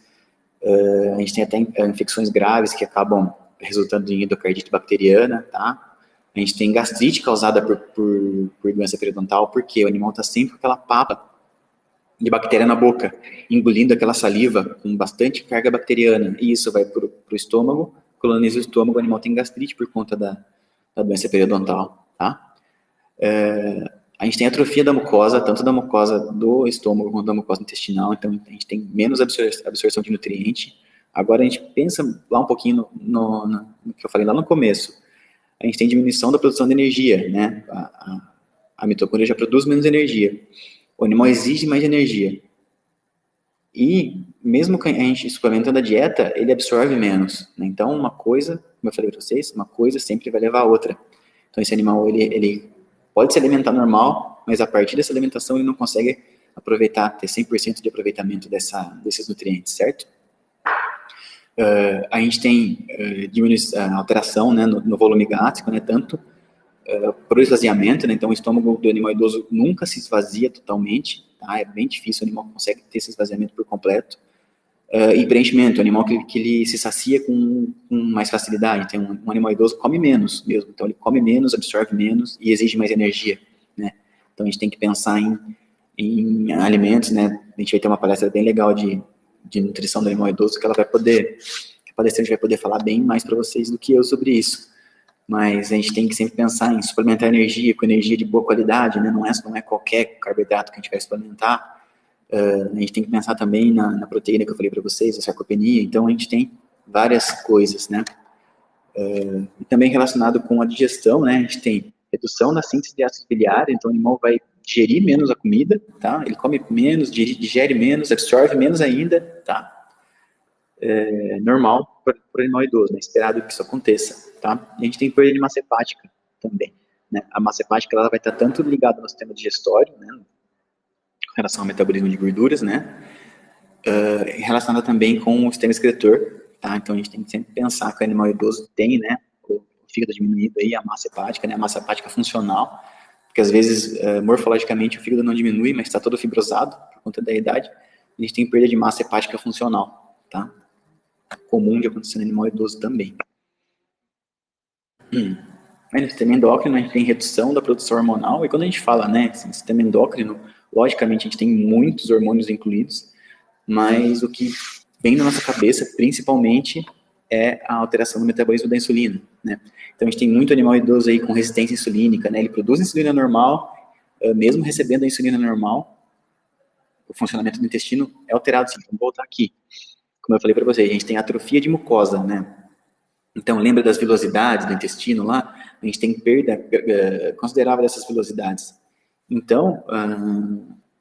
A gente tem até infecções graves que acabam resultando em endocardite bacteriana, tá? A gente tem gastrite causada por doença periodontal, porque o animal está sempre com aquela papa de bactéria na boca, engolindo aquela saliva com bastante carga bacteriana, e isso vai para o estômago, coloniza o estômago, o animal tem gastrite por conta da doença periodontal, tá? A gente tem atrofia da mucosa, tanto da mucosa do estômago quanto da mucosa intestinal, então a gente tem menos absorção de nutriente. Agora a gente pensa lá um pouquinho no que eu falei lá no começo. A gente tem diminuição da produção de energia, né? A mitocôndria já produz menos energia. O animal exige mais energia. E mesmo que a gente suplementando a dieta, ele absorve menos, né? Então uma coisa, como eu falei para vocês, uma coisa sempre vai levar a outra. Então esse animal, ele pode se alimentar normal, mas a partir dessa alimentação ele não consegue aproveitar, ter 100% de aproveitamento desses nutrientes, certo? A gente tem alteração, né, no volume gástrico, né, tanto por esvaziamento, né, então o estômago do animal idoso nunca se esvazia totalmente, tá? É bem difícil, o animal consegue ter esse esvaziamento por completo. E preenchimento, o animal que ele se sacia com mais facilidade. Tem um animal idoso que come menos mesmo, então ele come menos, absorve menos e exige mais energia, né? Então a gente tem que pensar em alimentos, né? A gente vai ter uma palestra bem legal de nutrição do animal idoso que ela vai poder, a palestrante vai poder falar bem mais para vocês do que eu sobre isso. Mas a gente tem que sempre pensar em suplementar energia com energia de boa qualidade, né? Não é qualquer carboidrato que a gente vai suplementar. A gente tem que pensar também na proteína que eu falei para vocês, a sarcopenia. Então a gente tem várias coisas, né? E também relacionado com a digestão, né? A gente tem redução na síntese de ácidos biliares, então o animal vai digerir menos a comida, tá? Ele come menos, digere menos, absorve menos ainda, tá? É normal para o animal idoso, né? Esperado que isso aconteça, tá? E a gente tem perda de massa hepática também, né? A massa hepática ela vai estar tanto ligada no sistema digestório, né? Com relação ao metabolismo de gorduras, né? Relacionada também com o sistema excretor, tá? Então a gente tem que sempre pensar que o animal idoso tem, né? O fígado diminuído aí, a massa hepática, né? A massa hepática funcional, porque às vezes morfologicamente o fígado não diminui, mas está todo fibrosado por conta da idade. A gente tem perda de massa hepática funcional, tá? Comum de acontecer no animal idoso também. Aí no sistema endócrino a gente tem redução da produção hormonal, e quando a gente fala, né, assim, sistema endócrino, logicamente a gente tem muitos hormônios incluídos, mas o que vem na nossa cabeça, principalmente, é a alteração do metabolismo da insulina, né? Então a gente tem muito animal idoso aí com resistência insulínica, né? Ele produz insulina normal, mesmo recebendo a insulina normal, o funcionamento do intestino é alterado, sim. Vamos voltar aqui. Como eu falei para vocês, a gente tem atrofia de mucosa, né? Então, lembra das vilosidades do intestino lá? A gente tem perda considerável dessas vilosidades. Então,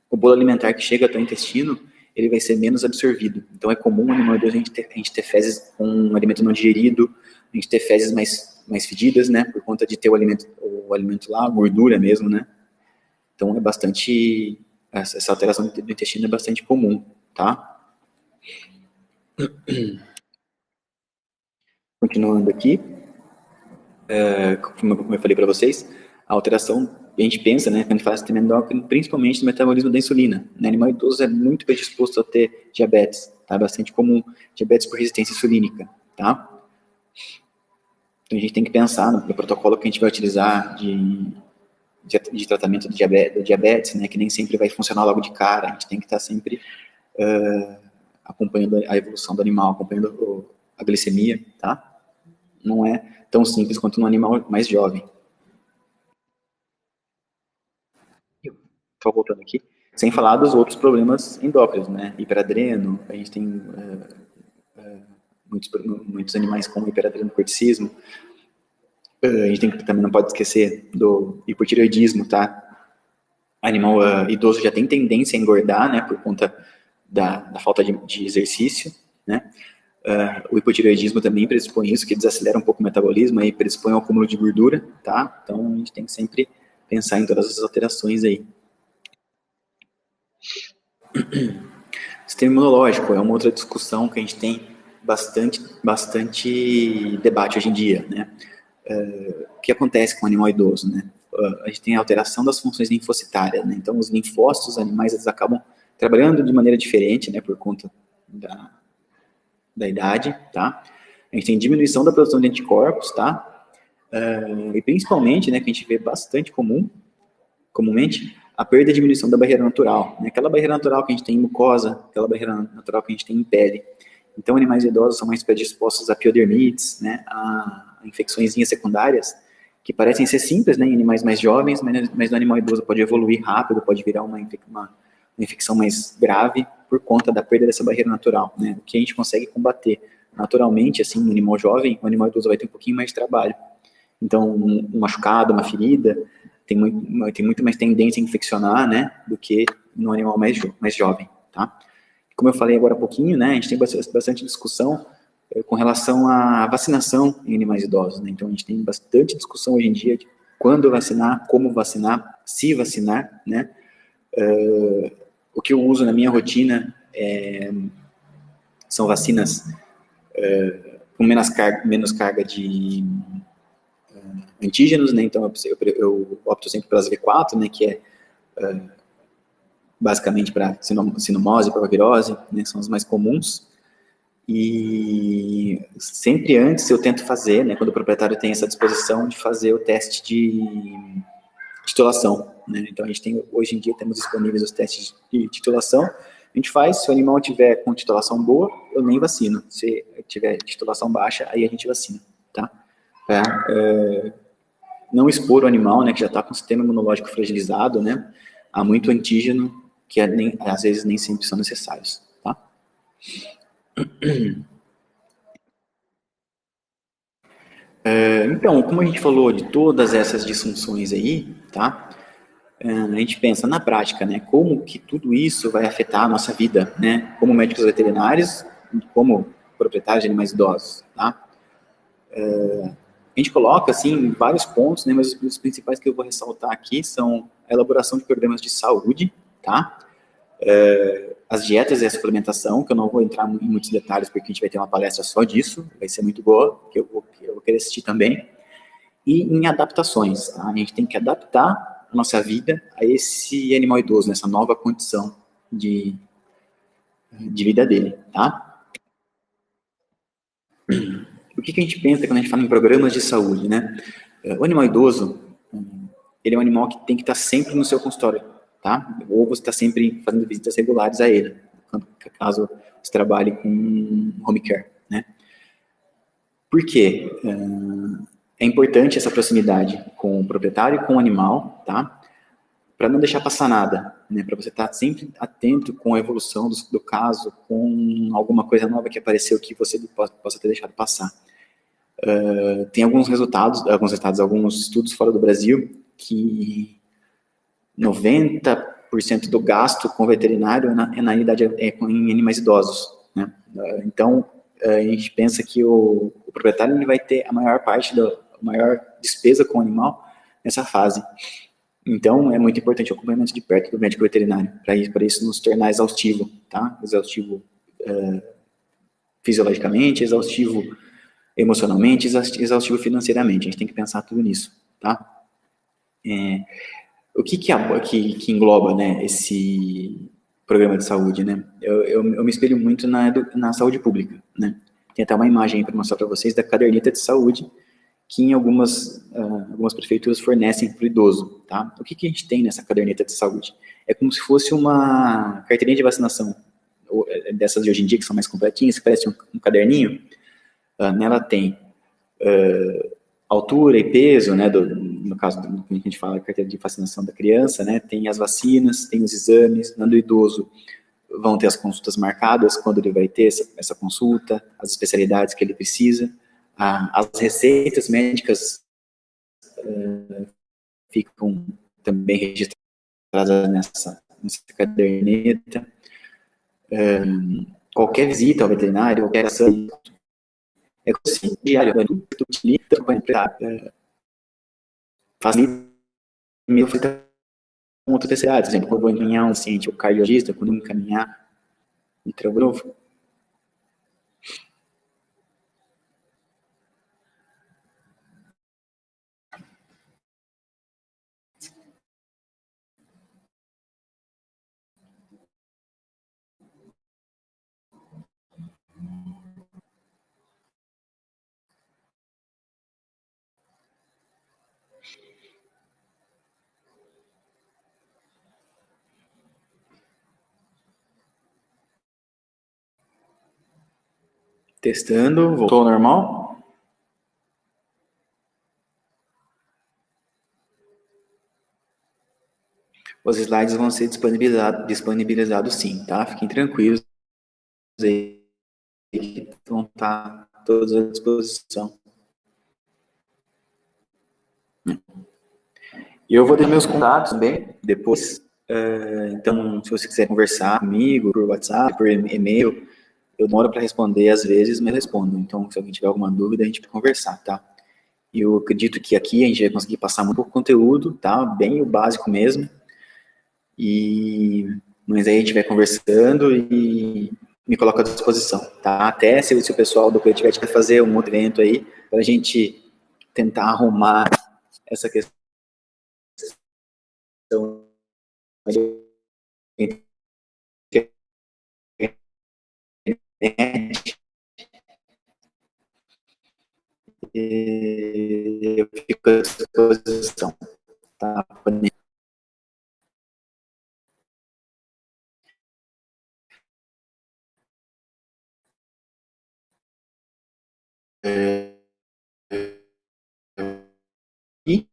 o bolo alimentar que chega até o intestino, ele vai ser menos absorvido. Então, é comum no animal idoso a gente ter fezes com um alimento não digerido, a gente ter fezes mais fedidas, né? Por conta de ter o alimento lá, a gordura mesmo, né? Então, é bastante... Essa alteração do intestino é bastante comum, tá? Continuando aqui, como eu falei para vocês, a alteração, a gente pensa, né, quando a gente fala sistema endócrino, principalmente no metabolismo da insulina. O animal idoso é muito predisposto a ter diabetes, tá? É bastante comum, diabetes por resistência insulínica, tá? Então a gente tem que pensar no protocolo que a gente vai utilizar de tratamento do diabetes, né, que nem sempre vai funcionar logo de cara, a gente tem que estar sempre acompanhando a evolução do animal, acompanhando a glicemia, tá? Não é tão simples quanto no animal mais jovem. Só voltando aqui, sem falar dos outros problemas endócrinos, né? Hiperadreno, a gente tem muitos animais com hiperadrenocorticismo. A gente também não pode esquecer do hipotireoidismo, tá? Animal idoso já tem tendência a engordar, né, por conta da falta de exercício, né? O hipotireoidismo também predispõe isso, que desacelera um pouco o metabolismo e predispõe ao acúmulo de gordura, tá? Então, a gente tem que sempre pensar em todas essas alterações aí. Sistema imunológico é uma outra discussão que a gente tem bastante debate hoje em dia, né? O que acontece com o animal idoso, né? A gente tem a alteração das funções linfocitárias, né? Então, os linfócitos dos animais, eles acabam trabalhando de maneira diferente, né? Por conta da idade, tá? A gente tem diminuição da produção de anticorpos, tá? E principalmente, né, que a gente vê bastante comumente, a perda e diminuição da barreira natural, né? Aquela barreira natural que a gente tem em mucosa, aquela barreira natural que a gente tem em pele. Então, animais idosos são mais predispostos a piodermites, né, a infecções secundárias, que parecem ser simples, né, em animais mais jovens, mas no animal idoso pode evoluir rápido, pode virar uma infecção mais grave por conta da perda dessa barreira natural, né? O que a gente consegue combater naturalmente, assim, no animal jovem, o animal idoso vai ter um pouquinho mais de trabalho. Então, um machucado, uma ferida, tem muito mais tendência a infeccionar, né, do que no animal mais jovem, tá? Como eu falei agora há pouquinho, né, a gente tem bastante discussão com relação à vacinação em animais idosos, né? Então, a gente tem bastante discussão hoje em dia de quando vacinar, como vacinar, se vacinar, né? O que eu uso na minha rotina são vacinas com menos carga de antígenos, né? Então eu opto sempre pelas V4, né? Que é basicamente para sinomose, para virose, né? São as mais comuns. E sempre antes eu tento fazer, né? Quando o proprietário tem essa disposição de fazer o teste de titulação, né? Então hoje em dia temos disponíveis os testes de titulação. A gente faz, se o animal tiver com titulação boa, eu nem vacino. Se tiver titulação baixa, aí a gente vacina, tá? Não expor o animal, né, que já está com o sistema imunológico fragilizado, né? Há muito antígeno que às vezes nem sempre são necessários, tá? Então, como a gente falou de todas essas disfunções aí, tá? A gente pensa na prática, né? Como que tudo isso vai afetar a nossa vida, né? Como médicos veterinários, como proprietários de animais idosos, tá? A gente coloca, assim, vários pontos, né? Mas os principais que eu vou ressaltar aqui são a elaboração de programas de saúde, tá? As dietas e a suplementação, que eu não vou entrar em muitos detalhes, porque a gente vai ter uma palestra só disso, vai ser muito boa, que eu vou querer assistir também. E em adaptações, tá? A gente tem que adaptar a nossa vida a esse animal idoso, nessa nova condição de vida dele, tá? O que a gente pensa quando a gente fala em programas de saúde, né? O animal idoso, ele é um animal que tem que estar sempre no seu consultório, tá? Ou você está sempre fazendo visitas regulares a ele, caso você trabalhe com home care, né? Por quê? É importante essa proximidade com o proprietário e com o animal, tá? Para não deixar passar nada, né? Para você estar sempre atento com a evolução do caso, com alguma coisa nova que apareceu que você possa ter deixado passar. Tem alguns estudos fora do Brasil que 90% do gasto com veterinário na realidade em animais idosos, né? Então, a gente pensa que o proprietário ele vai ter a maior parte maior despesa com o animal nessa fase. Então, é muito importante o acompanhamento de perto do médico veterinário, para isso nos tornar exaustivo, tá? Exaustivo fisiologicamente, exaustivo emocionalmente, exaustivo financeiramente. A gente tem que pensar tudo nisso, tá? O que engloba, né, esse programa de saúde, né? Eu me espelho muito na saúde pública, né? Tem até uma imagem aí para mostrar para vocês da caderneta de saúde que em algumas prefeituras fornecem para o idoso, tá? O que a gente tem nessa caderneta de saúde? É como se fosse uma carteirinha de vacinação, dessas de hoje em dia que são mais completinhas, que parece um caderninho. Nela tem altura e peso, né, no caso do que a gente fala, carteira de vacinação da criança, né, tem as vacinas, tem os exames, do idoso, vão ter as consultas marcadas, quando ele vai ter essa consulta, as especialidades que ele precisa, as receitas médicas ficam também registradas nessa caderneta. Qualquer visita ao veterinário, qualquer ação, é assim, diário, facilita com outras especialidades. Por exemplo, quando eu vou encaminhar um paciente, o cardiologista, quando eu encaminhar nitrógrafo. Testando, voltou ao normal. Os slides vão ser disponibilizados sim, tá? Fiquem tranquilos aí, que vão estar todos à disposição. E eu vou ter meus contatos também, depois. Então, se você quiser conversar comigo por WhatsApp, por e-mail, eu demoro para responder às vezes, mas respondo. Então, se alguém tiver alguma dúvida, a gente pode conversar, tá? E eu acredito que aqui a gente vai conseguir passar muito pouco conteúdo, tá? Bem o básico mesmo. Mas aí a gente vai conversando e me coloco à disposição, tá? Até se o pessoal do coletivo quer fazer um outro evento aí, para a gente tentar arrumar essa questão. Eu fico à disposição, tá? E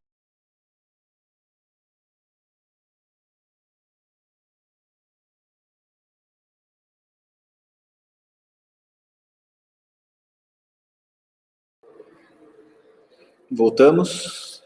voltamos.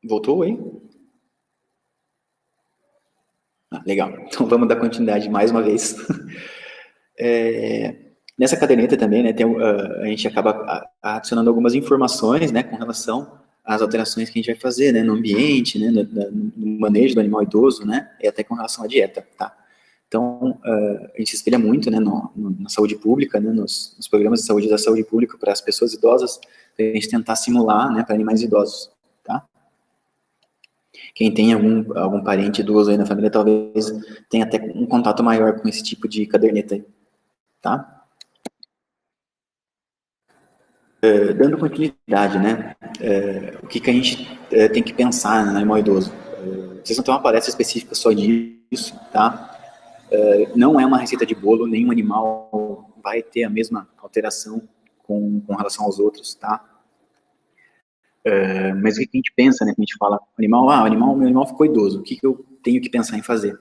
Voltou aí? Legal. Então vamos dar continuidade mais uma vez. Nessa caderneta também, né, a gente acaba adicionando algumas informações, né, com relação às alterações que a gente vai fazer, né, no ambiente, né, no manejo do animal idoso, né, e até com relação à dieta, tá? Então, a gente se espelha muito, né, na saúde pública, né, nos programas de saúde da saúde pública para as pessoas idosas, a gente tentar simular, né, para animais idosos, tá? Quem tem algum parente idoso aí na família, talvez tenha até um contato maior com esse tipo de caderneta aí, tá? Dando continuidade, né? O que a gente tem que pensar no animal idoso? Vocês não têm uma palestra específica só disso, tá? Não é uma receita de bolo, nenhum animal vai ter a mesma alteração com relação aos outros, tá? Mas o que a gente pensa, né? Quando a gente fala animal, meu animal ficou idoso, o que eu tenho que pensar em fazer?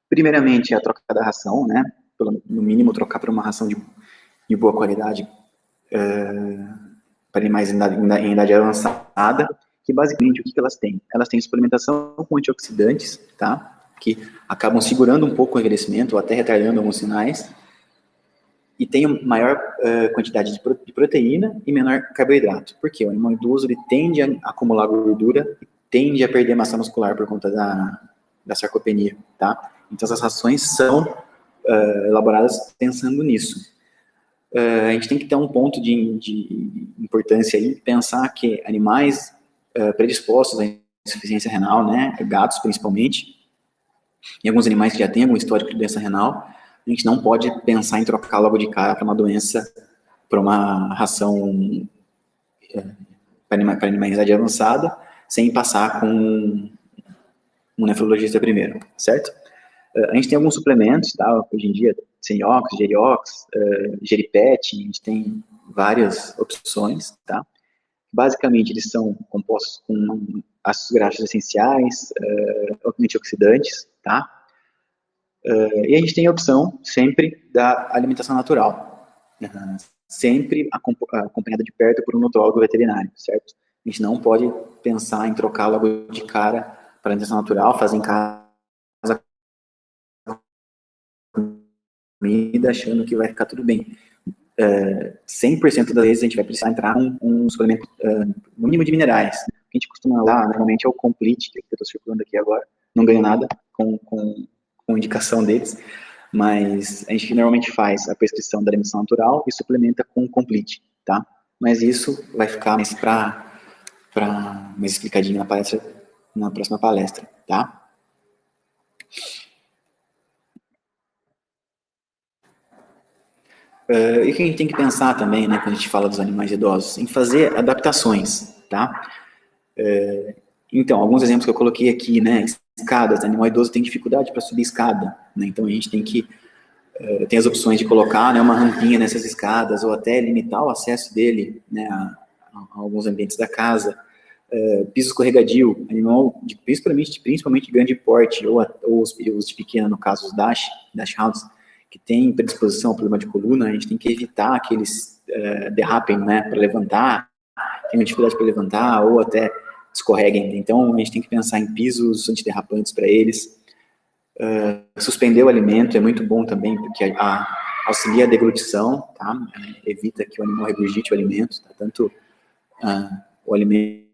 Primeiramente, é a troca da ração, né? No mínimo, trocar para uma ração de boa qualidade, para animais em idade avançada, que basicamente o que elas têm? Elas têm suplementação com antioxidantes, tá? Que acabam segurando um pouco o envelhecimento ou até retardando alguns sinais, e tem maior quantidade de proteína e menor carboidrato. Por quê? O animal idoso ele tende a acumular gordura, tende a perder massa muscular por conta da sarcopenia, tá? Então essas rações são elaboradas pensando nisso. A gente tem que ter um ponto de importância aí, pensar que animais predispostos à insuficiência renal, né, gatos principalmente, e alguns animais que já têm algum histórico de doença renal, a gente não pode pensar em trocar logo de cara para uma doença, para uma ração para animais em idade avançada, sem passar com um nefrologista primeiro, certo? A gente tem alguns suplementos, tá? Hoje em dia, Seniox, Geriox, Geripet, a gente tem várias opções, tá? Basicamente, eles são compostos com ácidos graxos essenciais, antioxidantes, tá? E a gente tem a opção sempre da alimentação natural, sempre acompanhada de perto por um nutrólogo veterinário, certo? A gente não pode pensar em trocar logo de cara para alimentação natural, fazer em casa comida achando que vai ficar tudo bem. 100% das vezes a gente vai precisar entrar um suplemento no mínimo de minerais. O que a gente costuma lá, normalmente é o Complete, que eu estou circulando aqui agora, não ganho nada com indicação deles, mas a gente normalmente faz a prescrição da alimentação natural e suplementa com o Complete, tá? Mas isso vai ficar mais mais explicadinho na próxima palestra, tá? E o que a gente tem que pensar também, né, quando a gente fala dos animais idosos, em fazer adaptações, tá? Então, alguns exemplos que eu coloquei aqui, né, escadas, animal idoso tem dificuldade para subir escada, né, então a gente tem as opções de colocar, né, uma rampinha nessas escadas, ou até limitar o acesso dele, né, a alguns ambientes da casa, piso escorregadio, animal de principalmente de grande porte, ou os de pequena, no caso os dash hounds, que tem predisposição ao problema de coluna, a gente tem que evitar que eles derrapem, né, para levantar, tenham dificuldade para levantar, ou até escorreguem. Então, a gente tem que pensar em pisos antiderrapantes para eles. Suspender o alimento é muito bom também, porque auxilia a deglutição, tá? Evita que o animal regurgite o alimento, tá? Tanto o alimento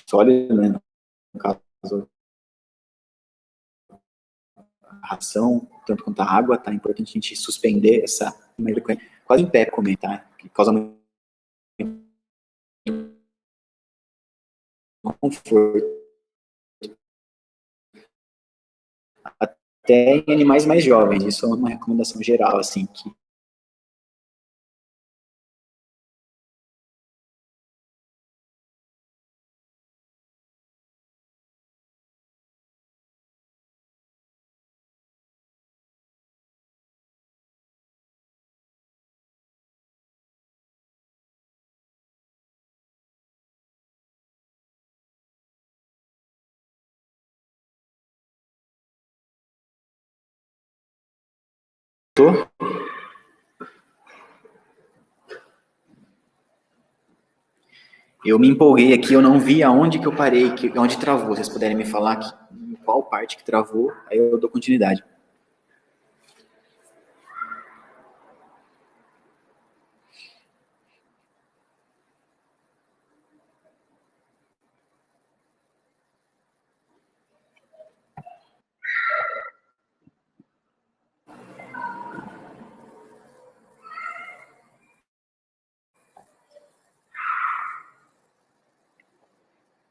sólido, né, no caso a ração, tanto quanto a água, tá? É importante a gente suspender essa quase em pé comer, tá? Que causa muito conforto. Até em animais mais jovens, isso é uma recomendação geral, assim, que tô. Eu me empolguei aqui, eu não vi aonde que eu parei, onde travou. Vocês puderem me falar em qual parte que travou, aí eu dou continuidade.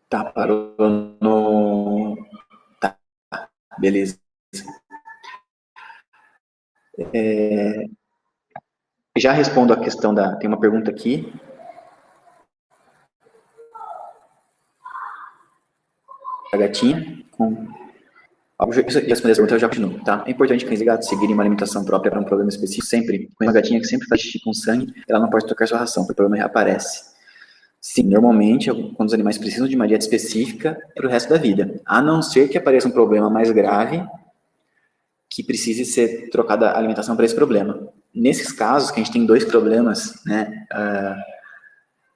Tá, parou no... Tá, beleza. Já respondo a questão da... Tem uma pergunta aqui. A gatinha com... Isso, responder essa pergunta eu já continuo, tá? É importante cães e gatos seguirem uma alimentação própria para um problema específico sempre. Com uma gatinha que sempre faz xixi com sangue, ela não pode trocar sua ração, porque o problema reaparece. Sim, normalmente, quando os animais precisam de uma dieta específica, é para o resto da vida. A não ser que apareça um problema mais grave, que precise ser trocada a alimentação para esse problema. Nesses casos, que a gente tem dois problemas, né,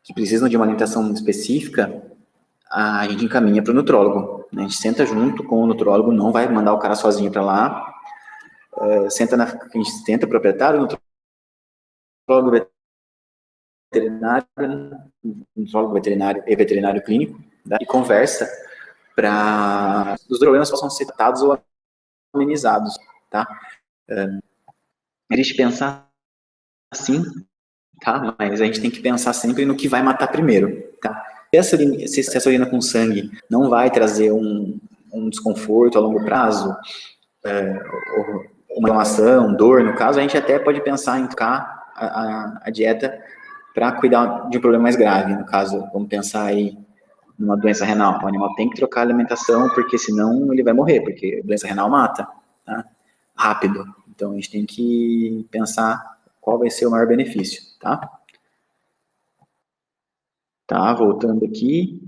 que precisam de uma alimentação específica, a gente encaminha para o nutrólogo. Né? A gente senta junto com o nutrólogo, não vai mandar o cara sozinho para lá. A gente tenta o proprietário, o nutrólogo veterinário, nutrólogo veterinário e veterinário clínico, né? E conversa para os problemas possam ser tratados ou amenizados, tá? A gente pensar assim, tá? Mas a gente tem que pensar sempre no que vai matar primeiro, tá? Se essa urina com sangue não vai trazer um desconforto a longo prazo, uma inflamação, dor, no caso, a gente até pode pensar em trocar a dieta para cuidar de um problema mais grave. No caso, vamos pensar aí numa doença renal. O animal tem que trocar a alimentação, porque senão ele vai morrer, porque doença renal mata, tá? Rápido. Então a gente tem que pensar qual vai ser o maior benefício, tá? Tá, voltando aqui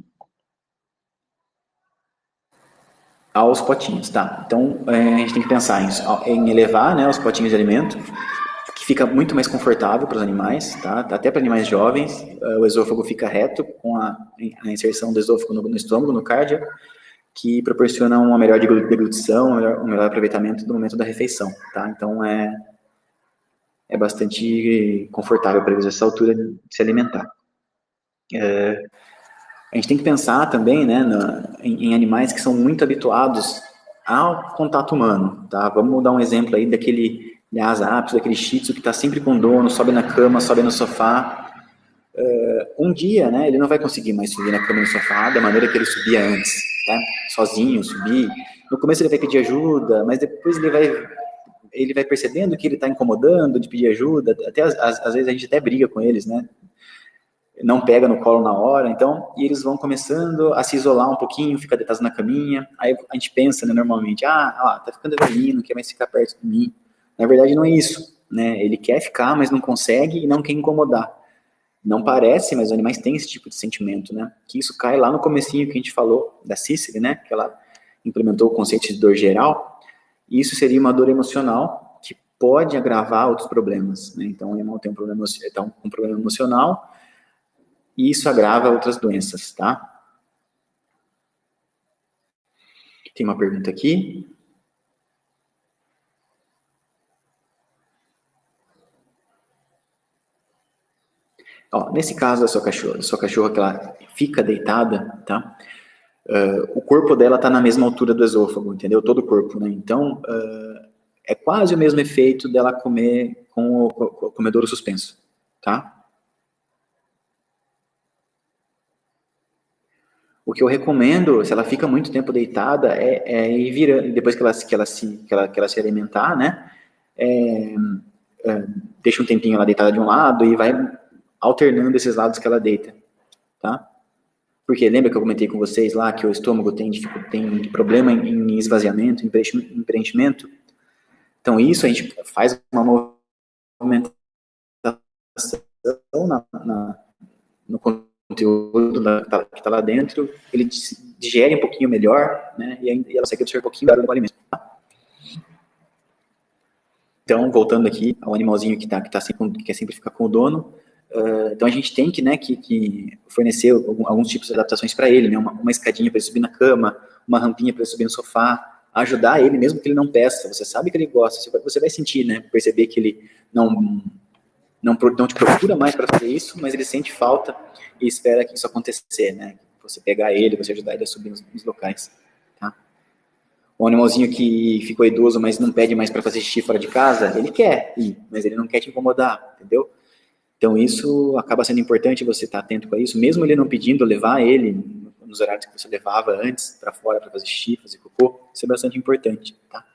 aos potinhos, tá? Então a gente tem que pensar em elevar, né, os potinhos de alimento, que fica muito mais confortável para os animais, tá? Até para animais jovens, o esôfago fica reto com a inserção do esôfago no estômago, no cardio, que proporciona uma melhor deglutição, um melhor aproveitamento do momento da refeição, tá? Então é bastante confortável para eles essa altura de se alimentar. A gente tem que pensar também, né, em animais que são muito habituados ao contato humano, tá? Vamos dar um exemplo aí daquele Lhasa Apso, daquele Shih Tzu que está sempre com o dono, sobe na cama, sobe no sofá. Um dia, né, ele não vai conseguir mais subir na cama e no sofá da maneira que ele subia antes, tá? Sozinho, subir. No começo ele vai pedir ajuda, mas depois ele vai percebendo que ele está incomodando de pedir ajuda, até às vezes a gente até briga com eles, né? Não pega no colo na hora, então, e eles vão começando a se isolar um pouquinho, ficar deitados na caminha, aí a gente pensa, né, normalmente, tá ficando velhinho, não quer mais ficar perto de mim. Na verdade não é isso, né, ele quer ficar, mas não consegue e não quer incomodar. Não parece, mas os animais têm esse tipo de sentimento, né, que isso cai lá no comecinho que a gente falou da Cicely, né, que ela implementou o conceito de dor geral, e isso seria uma dor emocional que pode agravar outros problemas, né, então o animal tem um problema emocional, e isso agrava outras doenças, tá? Tem uma pergunta aqui. Ó, nesse caso da sua cachorra que ela fica deitada, tá? O corpo dela tá na mesma altura do esôfago, entendeu? Todo o corpo, né? Então, é quase o mesmo efeito dela comer com o comedouro suspenso, tá? O que eu recomendo, se ela fica muito tempo deitada, é ir virando, depois que ela se alimentar, né? É, deixa um tempinho ela deitada de um lado e vai alternando esses lados que ela deita, tá? Porque lembra que eu comentei com vocês lá que o estômago tem problema em esvaziamento, em preenchimento? Então isso a gente faz uma movimentação no conteúdo que está lá dentro, ele digere um pouquinho melhor, né? E ela consegue absorver um pouquinho melhor do alimento. Tá? Então, voltando aqui ao animalzinho que quer sempre ficar com o dono, então a gente tem que fornecer alguns tipos de adaptações para ele, né? Uma escadinha para ele subir na cama, uma rampinha para ele subir no sofá, ajudar ele mesmo que ele não peça. Você sabe que ele gosta, você vai sentir, né? Perceber que ele não te procura mais para fazer isso, mas ele sente falta e espera que isso acontecer, né? Você pegar ele, você ajudar ele a subir nos locais, tá? Um animalzinho que ficou idoso, mas não pede mais para fazer xixi fora de casa, ele quer ir, mas ele não quer te incomodar, entendeu? Então isso acaba sendo importante você estar atento com isso, mesmo ele não pedindo, levar ele nos horários que você levava antes para fora para fazer xixi, fazer cocô, isso é bastante importante, tá?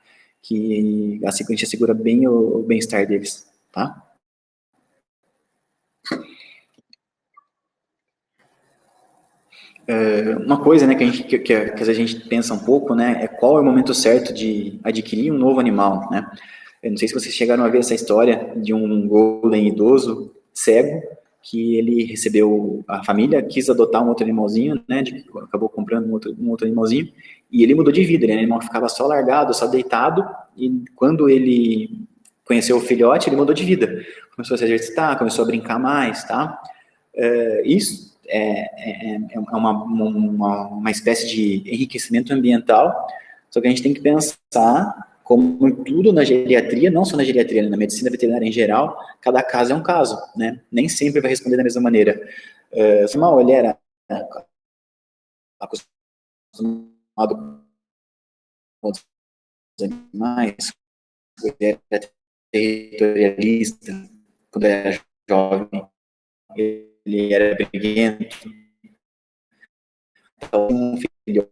Que assim a gente assegura bem o bem-estar deles, tá? Uma coisa, né, que às vezes a gente pensa um pouco, né, é qual é o momento certo de adquirir um novo animal, né? Eu não sei se vocês chegaram a ver essa história de um golden idoso, cego, que ele recebeu, a família quis adotar um outro animalzinho, né, acabou comprando um outro animalzinho, e ele mudou de vida, né, o animal ficava só largado, só deitado, e quando ele conheceu o filhote, ele mudou de vida. Começou a se exercitar, começou a brincar mais, tá? Isso é uma espécie de enriquecimento ambiental, só que a gente tem que pensar, como em tudo na geriatria, não só na geriatria, né, na medicina veterinária em geral, cada caso é um caso, né? Nem sempre vai responder da mesma maneira. Mal ele era acostumado com os animais, ele era territorialista, quando era jovem, ele era briguento, então um filhote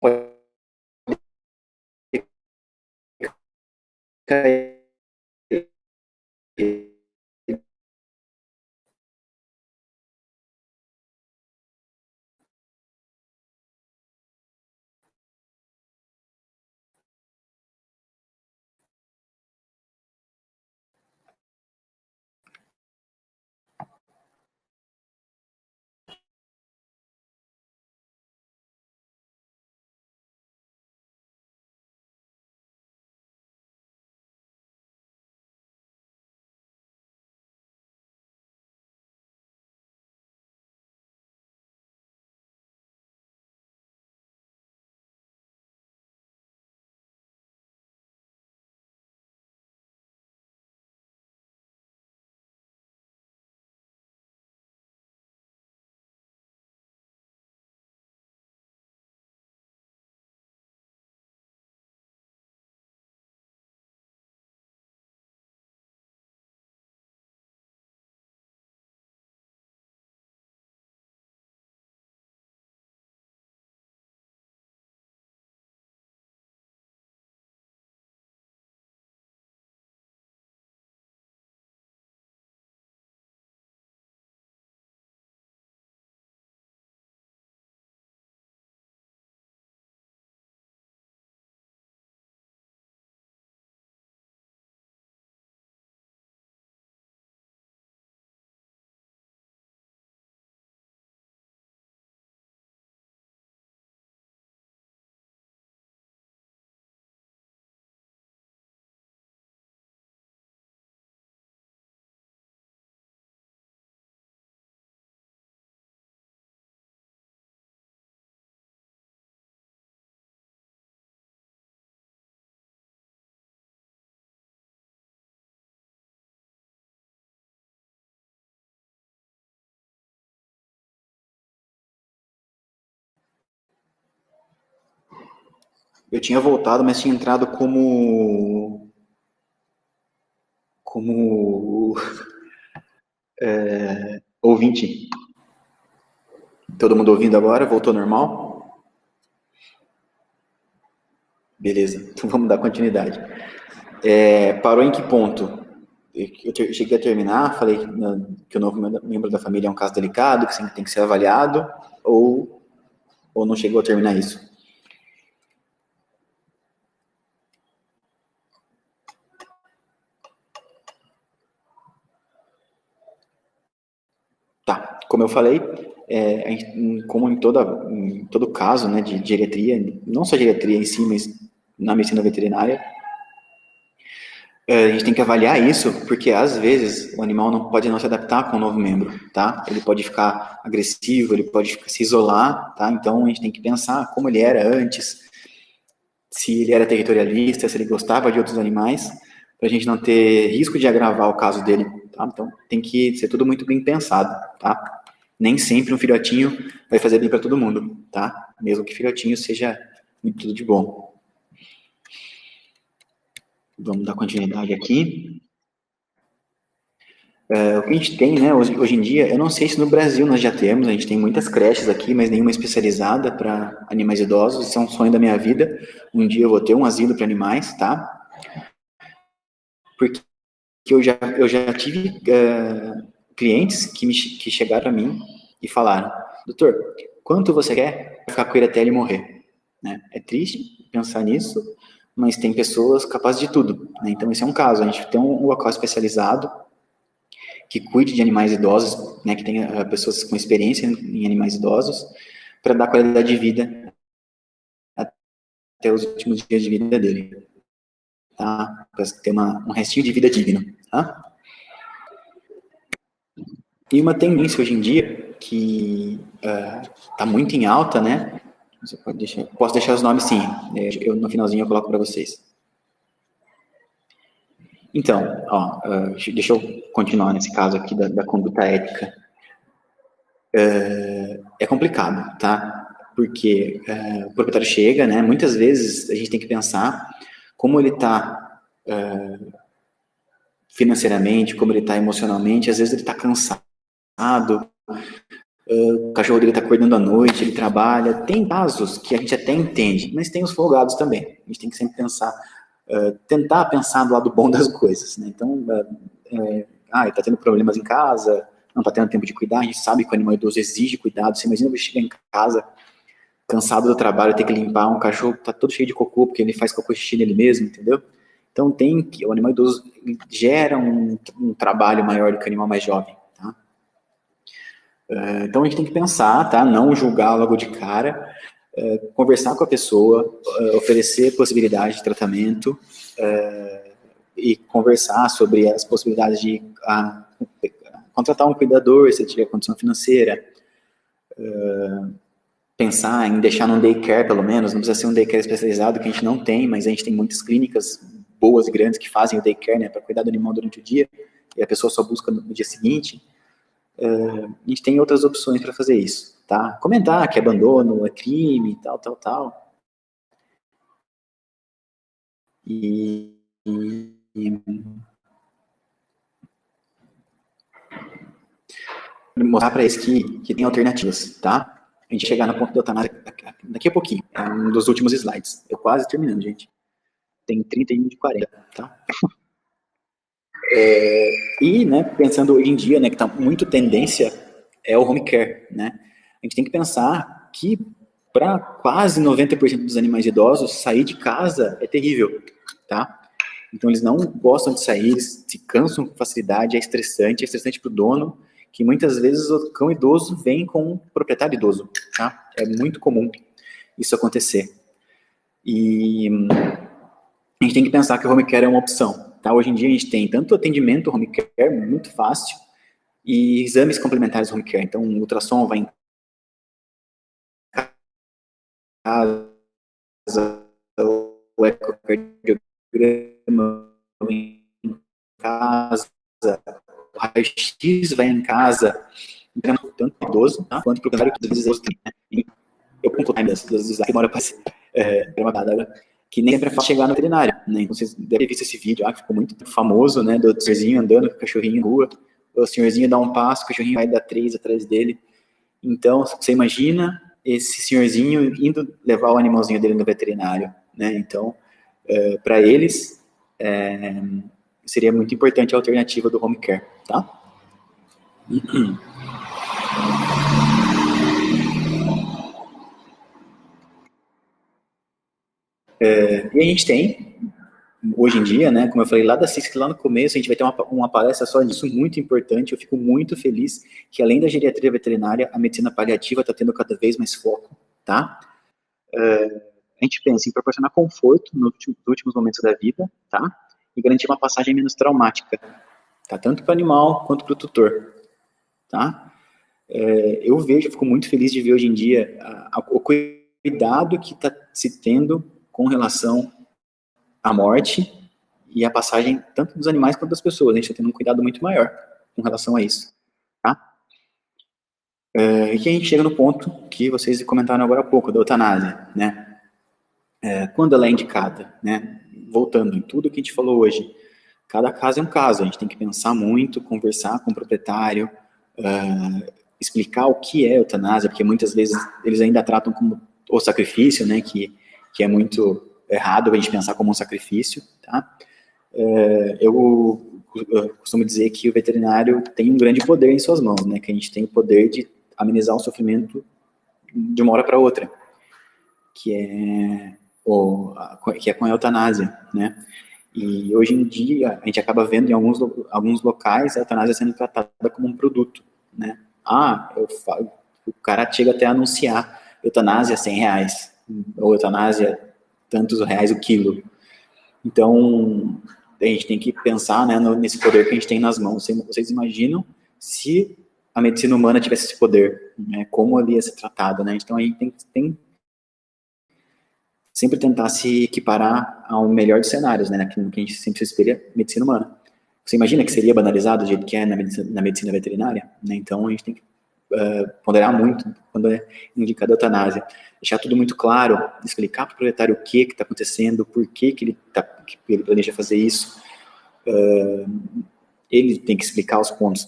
pode cair. Eu tinha voltado, mas tinha entrado como ouvinte. Todo mundo ouvindo agora? Voltou normal? Beleza, então vamos dar continuidade. Parou em que ponto? Eu cheguei a terminar, falei que o novo membro da família é um caso delicado, que sempre tem que ser avaliado, ou, ou não chegou a terminar isso? Tá, como eu falei, como em todo caso, né, de geriatria, não só geriatria em si, mas na medicina veterinária, a gente tem que avaliar isso, porque às vezes o animal não pode não se adaptar com o novo membro, tá? Ele pode ficar agressivo, ele pode se isolar, tá? Então a gente tem que pensar como ele era antes, se ele era territorialista, se ele gostava de outros animais, para a gente não ter risco de agravar o caso dele, tá? Então tem que ser tudo muito bem pensado, tá? Nem sempre um filhotinho vai fazer bem para todo mundo, tá? Mesmo que filhotinho seja tudo de bom. Vamos dar continuidade aqui. O que a gente tem, né, hoje em dia, eu não sei se no Brasil nós já temos, a gente tem muitas creches aqui, mas nenhuma especializada para animais idosos, isso é um sonho da minha vida. Um dia eu vou ter um asilo para animais, tá? Porque eu já tive clientes que chegaram a mim e falaram, doutor, quanto você quer ficar com ele até ele morrer? Né? É triste pensar nisso, mas tem pessoas capazes de tudo. Né? Então esse é um caso, a gente tem um local especializado que cuide de animais idosos, né, que tenha pessoas com experiência em animais idosos, para dar qualidade de vida até os últimos dias de vida dele, tá? Para ter um restinho de vida digno, tá? E uma tendência hoje em dia que está muito em alta, né? Você pode deixar, posso deixar os nomes sim, eu no finalzinho eu coloco para vocês. Então, ó, deixa eu continuar nesse caso aqui da conduta ética. É complicado, tá? Porque o proprietário chega, né? Muitas vezes a gente tem que pensar como ele está financeiramente, como ele está emocionalmente. Às vezes ele está cansado, o cachorro dele está acordando à noite, ele trabalha. Tem casos que a gente até entende, mas tem os folgados também. A gente tem que sempre pensar, tentar pensar do lado bom das coisas, né? Então, ele está tendo problemas em casa, não está tendo tempo de cuidar, a gente sabe que o animal idoso exige cuidado. Você imagina você chegar em casa, cansado do trabalho, ter que limpar um cachorro que está todo cheio de cocô, porque ele faz cocô xixi nele mesmo, entendeu? Então, o animal idoso gera um trabalho maior do que o animal mais jovem, tá? Então a gente tem que pensar, tá? Não julgar logo de cara, conversar com a pessoa, oferecer possibilidade de tratamento e conversar sobre as possibilidades de contratar um cuidador se tiver condição financeira, pensar em deixar num daycare pelo menos, não precisa ser um daycare especializado que a gente não tem, mas a gente tem muitas clínicas boas e grandes que fazem o daycare, né, para cuidar do animal durante o dia e a pessoa só busca no dia seguinte. A gente tem outras opções para fazer isso, tá? Comentar que abandono é crime, tal. E mostrar para eles que tem alternativas, tá? A gente chegar no ponto da eutanásia daqui a pouquinho. É um dos últimos slides. Eu quase terminando, gente. Tem 31 de 40, tá? E, né, pensando hoje em dia, né, que tá muito tendência, é o home care, né? A gente tem que pensar que para quase 90% dos animais idosos, sair de casa é terrível, tá? Então eles não gostam de sair, eles se cansam com facilidade, é estressante para o dono, que muitas vezes o cão idoso vem com um proprietário idoso, tá? É muito comum isso acontecer. E a gente tem que pensar que o home care é uma opção, tá? Hoje em dia a gente tem tanto atendimento home care, muito fácil, e exames complementares home care. Então, o ultrassom vai em casa, o ecocardiograma vai em casa, o raio-x vai em casa, tanto para o idoso, tá? Quanto para o proprietário que às vezes idoso tem, né? Eu conto das slides, demora para que nem sempre é fácil chegar no veterinário, né? Então vocês devem ter visto esse vídeo, que ficou muito famoso, né? Do senhorzinho andando com o cachorrinho na rua, o senhorzinho dá um passo, o cachorrinho vai dar 3 atrás dele. Então, você imagina esse senhorzinho indo levar o animalzinho dele no veterinário, né? Então, para eles, seria muito importante a alternativa do home care, tá? E a gente tem, hoje em dia, né, como eu falei lá da CISC, lá no começo, a gente vai ter uma palestra só disso, muito importante. Eu fico muito feliz que, além da geriatria veterinária, a medicina paliativa está tendo cada vez mais foco, tá? A gente pensa em proporcionar conforto nos últimos momentos da vida, tá? E garantir uma passagem menos traumática, tá? Tanto para o animal quanto para o tutor, tá? Eu fico muito feliz de ver hoje em dia o cuidado que está se tendo com relação à morte e a passagem tanto dos animais quanto das pessoas. A gente está tendo um cuidado muito maior com relação a isso, tá? E que a gente chega no ponto que vocês comentaram agora há pouco, da eutanásia, né? Quando ela é indicada, né? Voltando em tudo que a gente falou hoje, cada caso é um caso, a gente tem que pensar muito, conversar com o proprietário, explicar o que é eutanásia, porque muitas vezes eles ainda tratam como o sacrifício, né? Que é muito errado a gente pensar como um sacrifício, tá? Eu costumo dizer que o veterinário tem um grande poder em suas mãos, né? Que a gente tem o poder de amenizar o sofrimento de uma hora para outra, que é com a eutanásia, né? E hoje em dia a gente acaba vendo em alguns locais a eutanásia sendo tratada como um produto, né? O cara chega até a anunciar eutanásia R$100, ou eutanásia tantos reais o quilo. Então, a gente tem que pensar, né, nesse poder que a gente tem nas mãos. Vocês imaginam se a medicina humana tivesse esse poder, né, como ele ia ser tratado, né? Então, a gente tem sempre tentar se equiparar ao melhor dos cenários, né, naquilo que a gente sempre se espelha, medicina humana. Você imagina que seria banalizado do jeito que é na medicina veterinária? Né? Então, a gente tem que ponderar muito quando é indicada a eutanásia. Deixar tudo muito claro, explicar para o proprietário o que está acontecendo, por que ele planeja fazer isso. Ele tem que explicar os pontos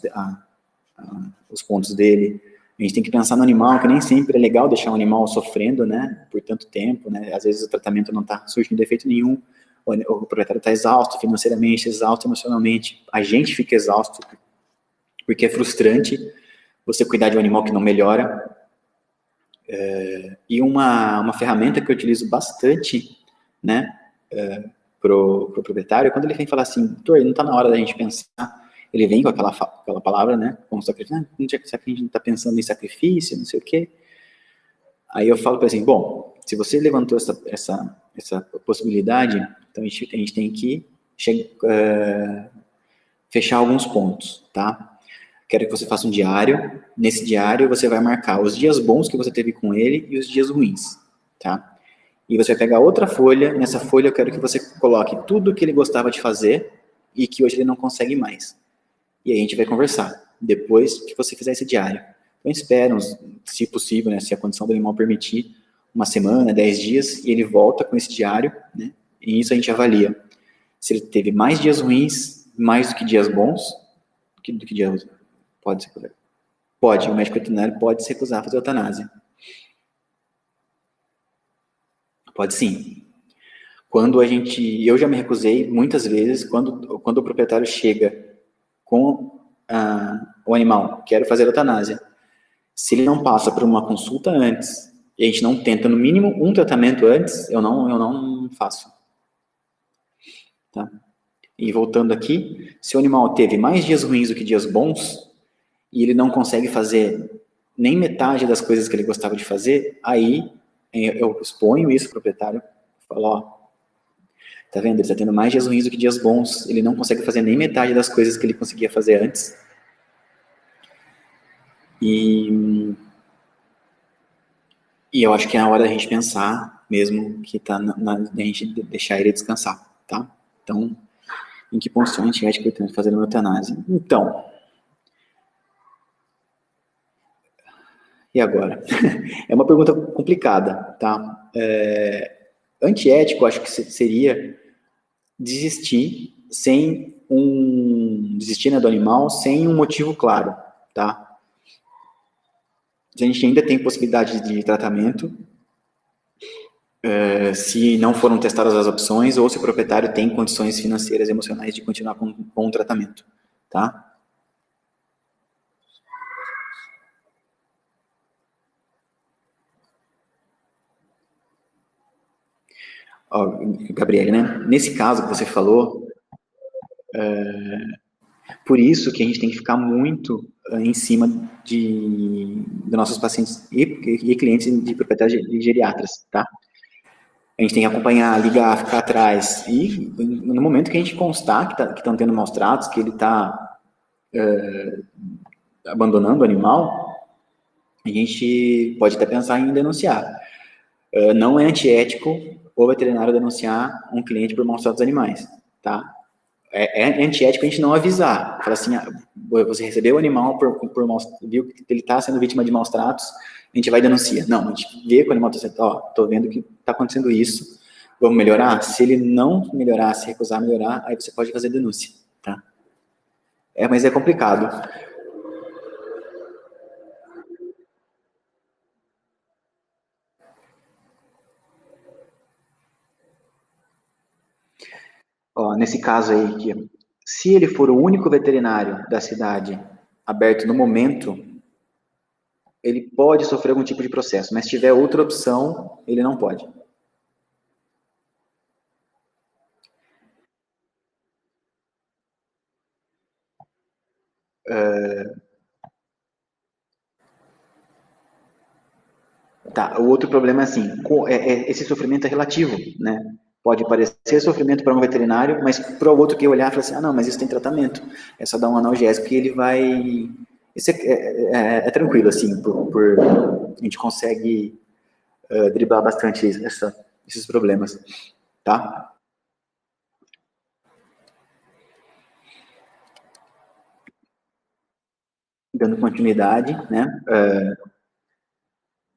dele. A gente tem que pensar no animal, que nem sempre é legal deixar um animal sofrendo, né, por tanto tempo, né, às vezes o tratamento não está surgindo efeito nenhum, o proprietário está exausto financeiramente, exausto emocionalmente, a gente fica exausto, porque é frustrante você cuidar de um animal que não melhora. E uma ferramenta que eu utilizo bastante, né, pro proprietário, é quando ele vem falar assim, doutor, não está na hora da gente pensar, ele vem com aquela palavra, né, como sacrifício, será que a gente não está pensando em sacrifício, não sei o quê? Aí eu falo para ele assim, bom, se você levantou essa possibilidade, então a gente tem que fechar alguns pontos, tá? Quero que você faça um diário. Nesse diário você vai marcar os dias bons que você teve com ele e os dias ruins, tá? E você vai pegar outra folha. Nessa folha eu quero que você coloque tudo que ele gostava de fazer e que hoje ele não consegue mais. E aí a gente vai conversar depois que você fizer esse diário. Então espera, se possível, né, se a condição do animal permitir, uma semana, 10 dias, e ele volta com esse diário, né? E isso a gente avalia. Se ele teve mais dias ruins, mais do que dias bons, do que dias pode se recusar. Pode, o médico veterinário pode se recusar a fazer eutanásia. Pode sim. Eu já me recusei muitas vezes, quando o proprietário chega com o animal, quero fazer eutanásia. Se ele não passa por uma consulta antes, e a gente não tenta no mínimo um tratamento antes, eu não faço. Tá? E voltando aqui, se o animal teve mais dias ruins do que dias bons, e ele não consegue fazer nem metade das coisas que ele gostava de fazer, aí eu exponho isso pro proprietário, falo, ó, tá vendo, ele está tendo mais dias ruins do que dias bons, ele não consegue fazer nem metade das coisas que ele conseguia fazer antes, e eu acho que é a hora da gente pensar mesmo que tá da gente deixar ele descansar, tá? Então, em que ponto a gente acha que ele tem que fazer uma eutanásia? Então, e agora? É uma pergunta complicada, tá? Antiético, acho que seria desistir desistir, né, do animal sem um motivo claro, tá? A gente ainda tem possibilidade de tratamento, se não foram testadas as opções ou se o proprietário tem condições financeiras e emocionais de continuar com o tratamento, tá? Ó, Gabriele, né? Nesse caso que você falou, por isso que a gente tem que ficar muito em cima dos nossos pacientes e clientes de proprietários de geriatras, tá? A gente tem que acompanhar, ligar, ficar atrás. E no momento que a gente constar que estão tendo maus tratos, que ele está abandonando o animal, a gente pode até pensar em denunciar. Não é antiético o veterinário denunciar um cliente por maus tratos dos animais, tá? É antiético a gente não avisar. Fala assim, você recebeu o animal viu que ele está sendo vítima de maus tratos, a gente vai denunciar. Não, a gente vê que o animal está sendo, tô vendo que está acontecendo isso, vamos melhorar? Se ele não melhorar, se recusar a melhorar, aí você pode fazer denúncia, tá? Mas é complicado. Ó, nesse caso aí, se ele for o único veterinário da cidade aberto no momento, ele pode sofrer algum tipo de processo, mas se tiver outra opção, ele não pode. Tá, o outro problema é assim, esse sofrimento é relativo, né? Pode parecer sofrimento para um veterinário, mas para o outro que olhar e falar assim, não, mas isso tem tratamento, é só dar um analgésico que ele vai... Isso é tranquilo, assim, a gente consegue driblar bastante esses problemas, tá? Dando continuidade, né?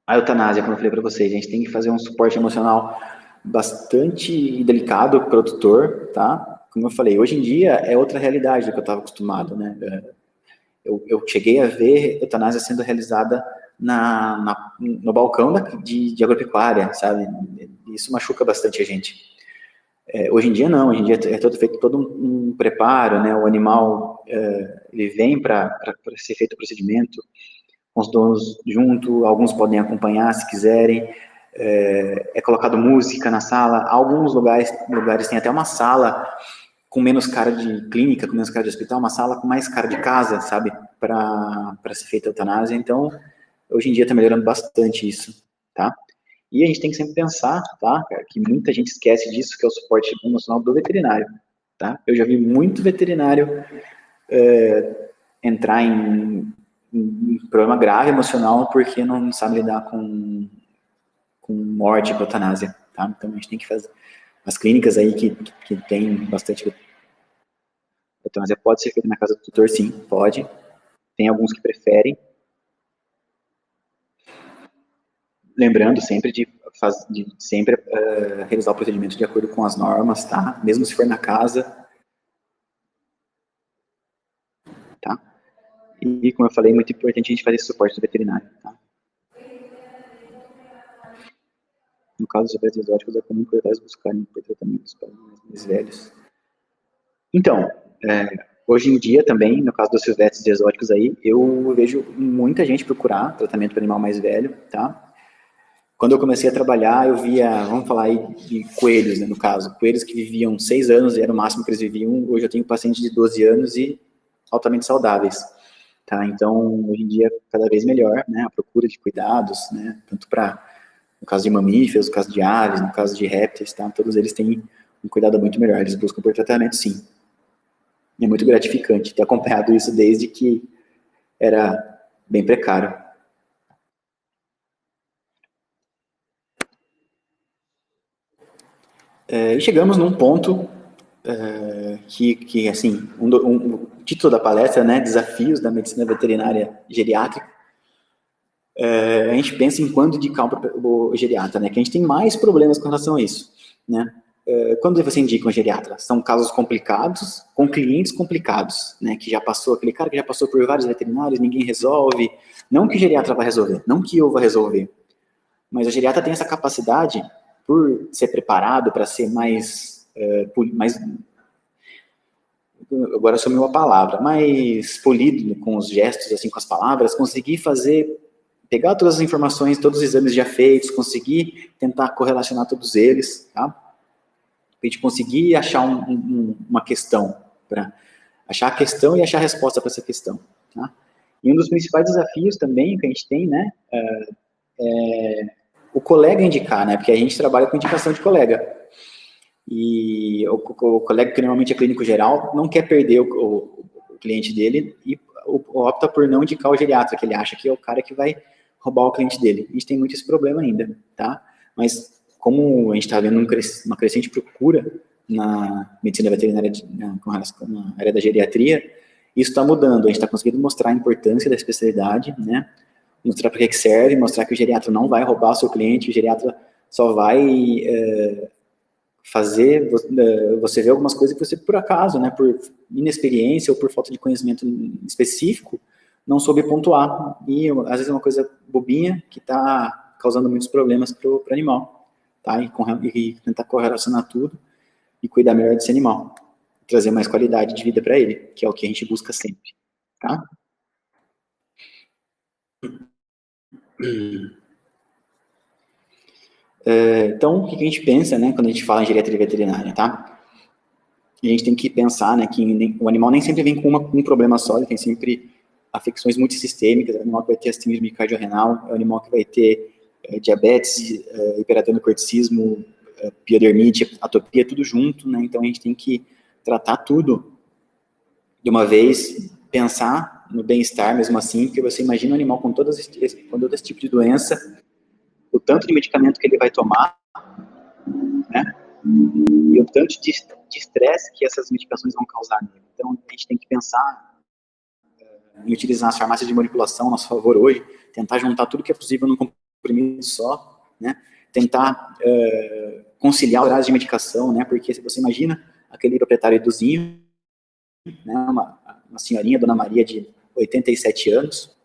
A eutanásia, como eu falei para vocês, a gente tem que fazer um suporte emocional bastante delicado para o tutor, tá? Como eu falei, hoje em dia é outra realidade do que eu estava acostumado, né? Eu cheguei a ver eutanásia sendo realizada no balcão de agropecuária, sabe? Isso machuca bastante a gente. Hoje em dia não, hoje em dia é feito todo um preparo, né? O animal, ele vem para ser feito o procedimento, com os donos junto, alguns podem acompanhar se quiserem, colocado música na sala, alguns lugares tem até uma sala com menos cara de clínica, com menos cara de hospital, uma sala com mais cara de casa, sabe, para ser feita a eutanásia. Então, hoje em dia está melhorando bastante isso, tá? E a gente tem que sempre pensar, tá, cara, que muita gente esquece disso, que é o suporte emocional do veterinário, tá? Eu já vi muito veterinário entrar em problema grave emocional porque não sabe lidar com morte, com eutanásia, tá? Então a gente tem que fazer. As clínicas aí que tem bastante eutanásia pode ser feita na casa do tutor, sim, pode. Tem alguns que preferem. Lembrando sempre de sempre realizar o procedimento de acordo com as normas, tá? Mesmo se for na casa, tá? E, como eu falei, é muito importante a gente fazer esse suporte do veterinário, tá? No caso dos bebês exóticos, é comum cuidadores buscarem por tratamentos para mais velhos. Então, hoje em dia também, no caso dos silvestres exóticos aí, eu vejo muita gente procurar tratamento para animal mais velho, tá? Quando eu comecei a trabalhar, eu via, vamos falar aí de coelhos, né, no caso, coelhos que viviam 6 anos, era o máximo que eles viviam. Hoje eu tenho pacientes de 12 anos e altamente saudáveis, tá? Então, hoje em dia, cada vez melhor, né, a procura de cuidados, né, tanto para, no caso de mamíferos, no caso de aves, no caso de répteis, tá? Todos eles têm um cuidado muito melhor, eles buscam por tratamento, sim. E é muito gratificante ter acompanhado isso desde que era bem precário. E chegamos num ponto que assim, o título da palestra, né, Desafios da Medicina Veterinária Geriátrica, a gente pensa em quando indicar o geriatra, né, que a gente tem mais problemas com relação a isso, né. Quando você indica um geriatra? São casos complicados, com clientes complicados, né, que já passou, aquele cara que já passou por vários veterinários, ninguém resolve, não que o geriatra vai resolver, não que eu vá resolver, mas o geriatra tem essa capacidade, por ser preparado para ser mais agora assumiu a palavra, mais polido com os gestos, assim, com as palavras, conseguir pegar todas as informações, todos os exames já feitos, conseguir tentar correlacionar todos eles, tá? A gente conseguir achar uma questão, achar a questão e achar a resposta para essa questão, tá? E um dos principais desafios também que a gente tem, né, o colega indicar, né, porque a gente trabalha com indicação de colega. E o colega, que normalmente é clínico geral, não quer perder o cliente dele e opta por não indicar o geriatra, que ele acha que é o cara que vai roubar o cliente dele. A gente tem muito esse problema ainda, tá? Mas como a gente está vendo uma crescente procura na medicina veterinária com relação à área da geriatria, isso está mudando. A gente está conseguindo mostrar a importância da especialidade, né? Mostrar para que serve, mostrar que o geriatra não vai roubar o seu cliente, o geriatra só vai fazer você ver algumas coisas que você, por acaso, né, por inexperiência ou por falta de conhecimento específico, não soube pontuar. E às vezes é uma coisa bobinha que está causando muitos problemas para o animal, tá? E tentar correlacionar tudo e cuidar melhor desse animal, trazer mais qualidade de vida para ele, que é o que a gente busca sempre, tá? Então, o que a gente pensa, né, quando a gente fala em geriatria veterinária, tá? A gente tem que pensar, né, que o animal nem sempre vem com um problema só, ele tem sempre afecções multissistêmicas, é o animal que vai ter astenia cardiorrenal, é o animal que vai ter diabetes, hiperadenocorticismo, piodermite, atopia, tudo junto, né, então a gente tem que tratar tudo de uma vez, pensar no bem-estar mesmo assim, porque você imagina um animal com todo esse tipo de doença, o tanto de medicamento que ele vai tomar, né, e o tanto de estresse que essas medicações vão causar nele. Então, a gente tem que pensar em utilizar as farmácias de manipulação a nosso favor hoje, tentar juntar tudo que é possível num comprimido só, né? Tentar conciliar horários de medicação, né? Porque se você imagina aquele proprietário idosinho, né? Uma senhorinha, Dona Maria de 87 anos,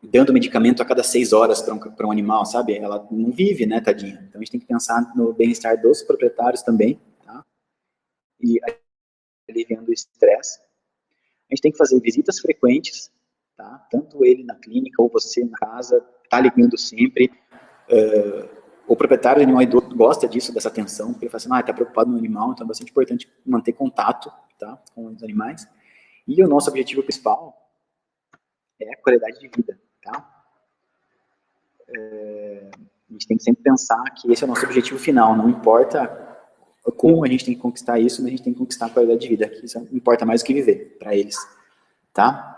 dando medicamento a cada 6 horas para um animal, sabe? Ela não vive, né, tadinha? Então a gente tem que pensar no bem-estar dos proprietários também, tá? E aliviando o estresse. A gente tem que fazer visitas frequentes, tá? Tanto ele na clínica ou você na casa, tá ligando sempre. O proprietário do animal idoso gosta disso, dessa atenção, porque ele fala assim, tá preocupado no animal, então é bastante importante manter contato, tá, com os animais. E o nosso objetivo principal é a qualidade de vida, tá? A gente tem que sempre pensar que esse é o nosso objetivo final, não importa como a gente tem que conquistar isso, mas a gente tem que conquistar a qualidade de vida, que isso importa mais do que viver para eles, tá?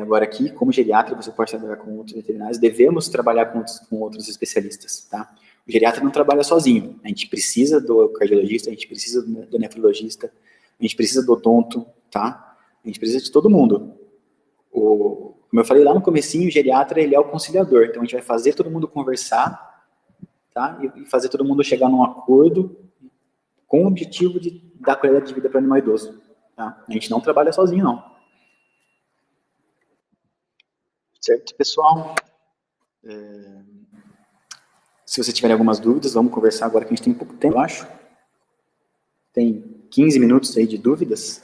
Agora aqui, como geriatra, você pode trabalhar com outros veterinários, devemos trabalhar com outros especialistas, tá? O geriatra não trabalha sozinho, a gente precisa do cardiologista, a gente precisa do nefrologista, a gente precisa do odonto, tá? A gente precisa de todo mundo. Como eu falei lá no comecinho, o geriatra, ele é o conciliador, então a gente vai fazer todo mundo conversar, tá? E fazer todo mundo chegar num acordo com o objetivo de dar qualidade de vida para o animal idoso, tá? A gente não trabalha sozinho, não. Certo, pessoal? Se vocês tiverem algumas dúvidas, vamos conversar agora que a gente tem pouco tempo, eu acho. Tem 15 minutos aí de dúvidas.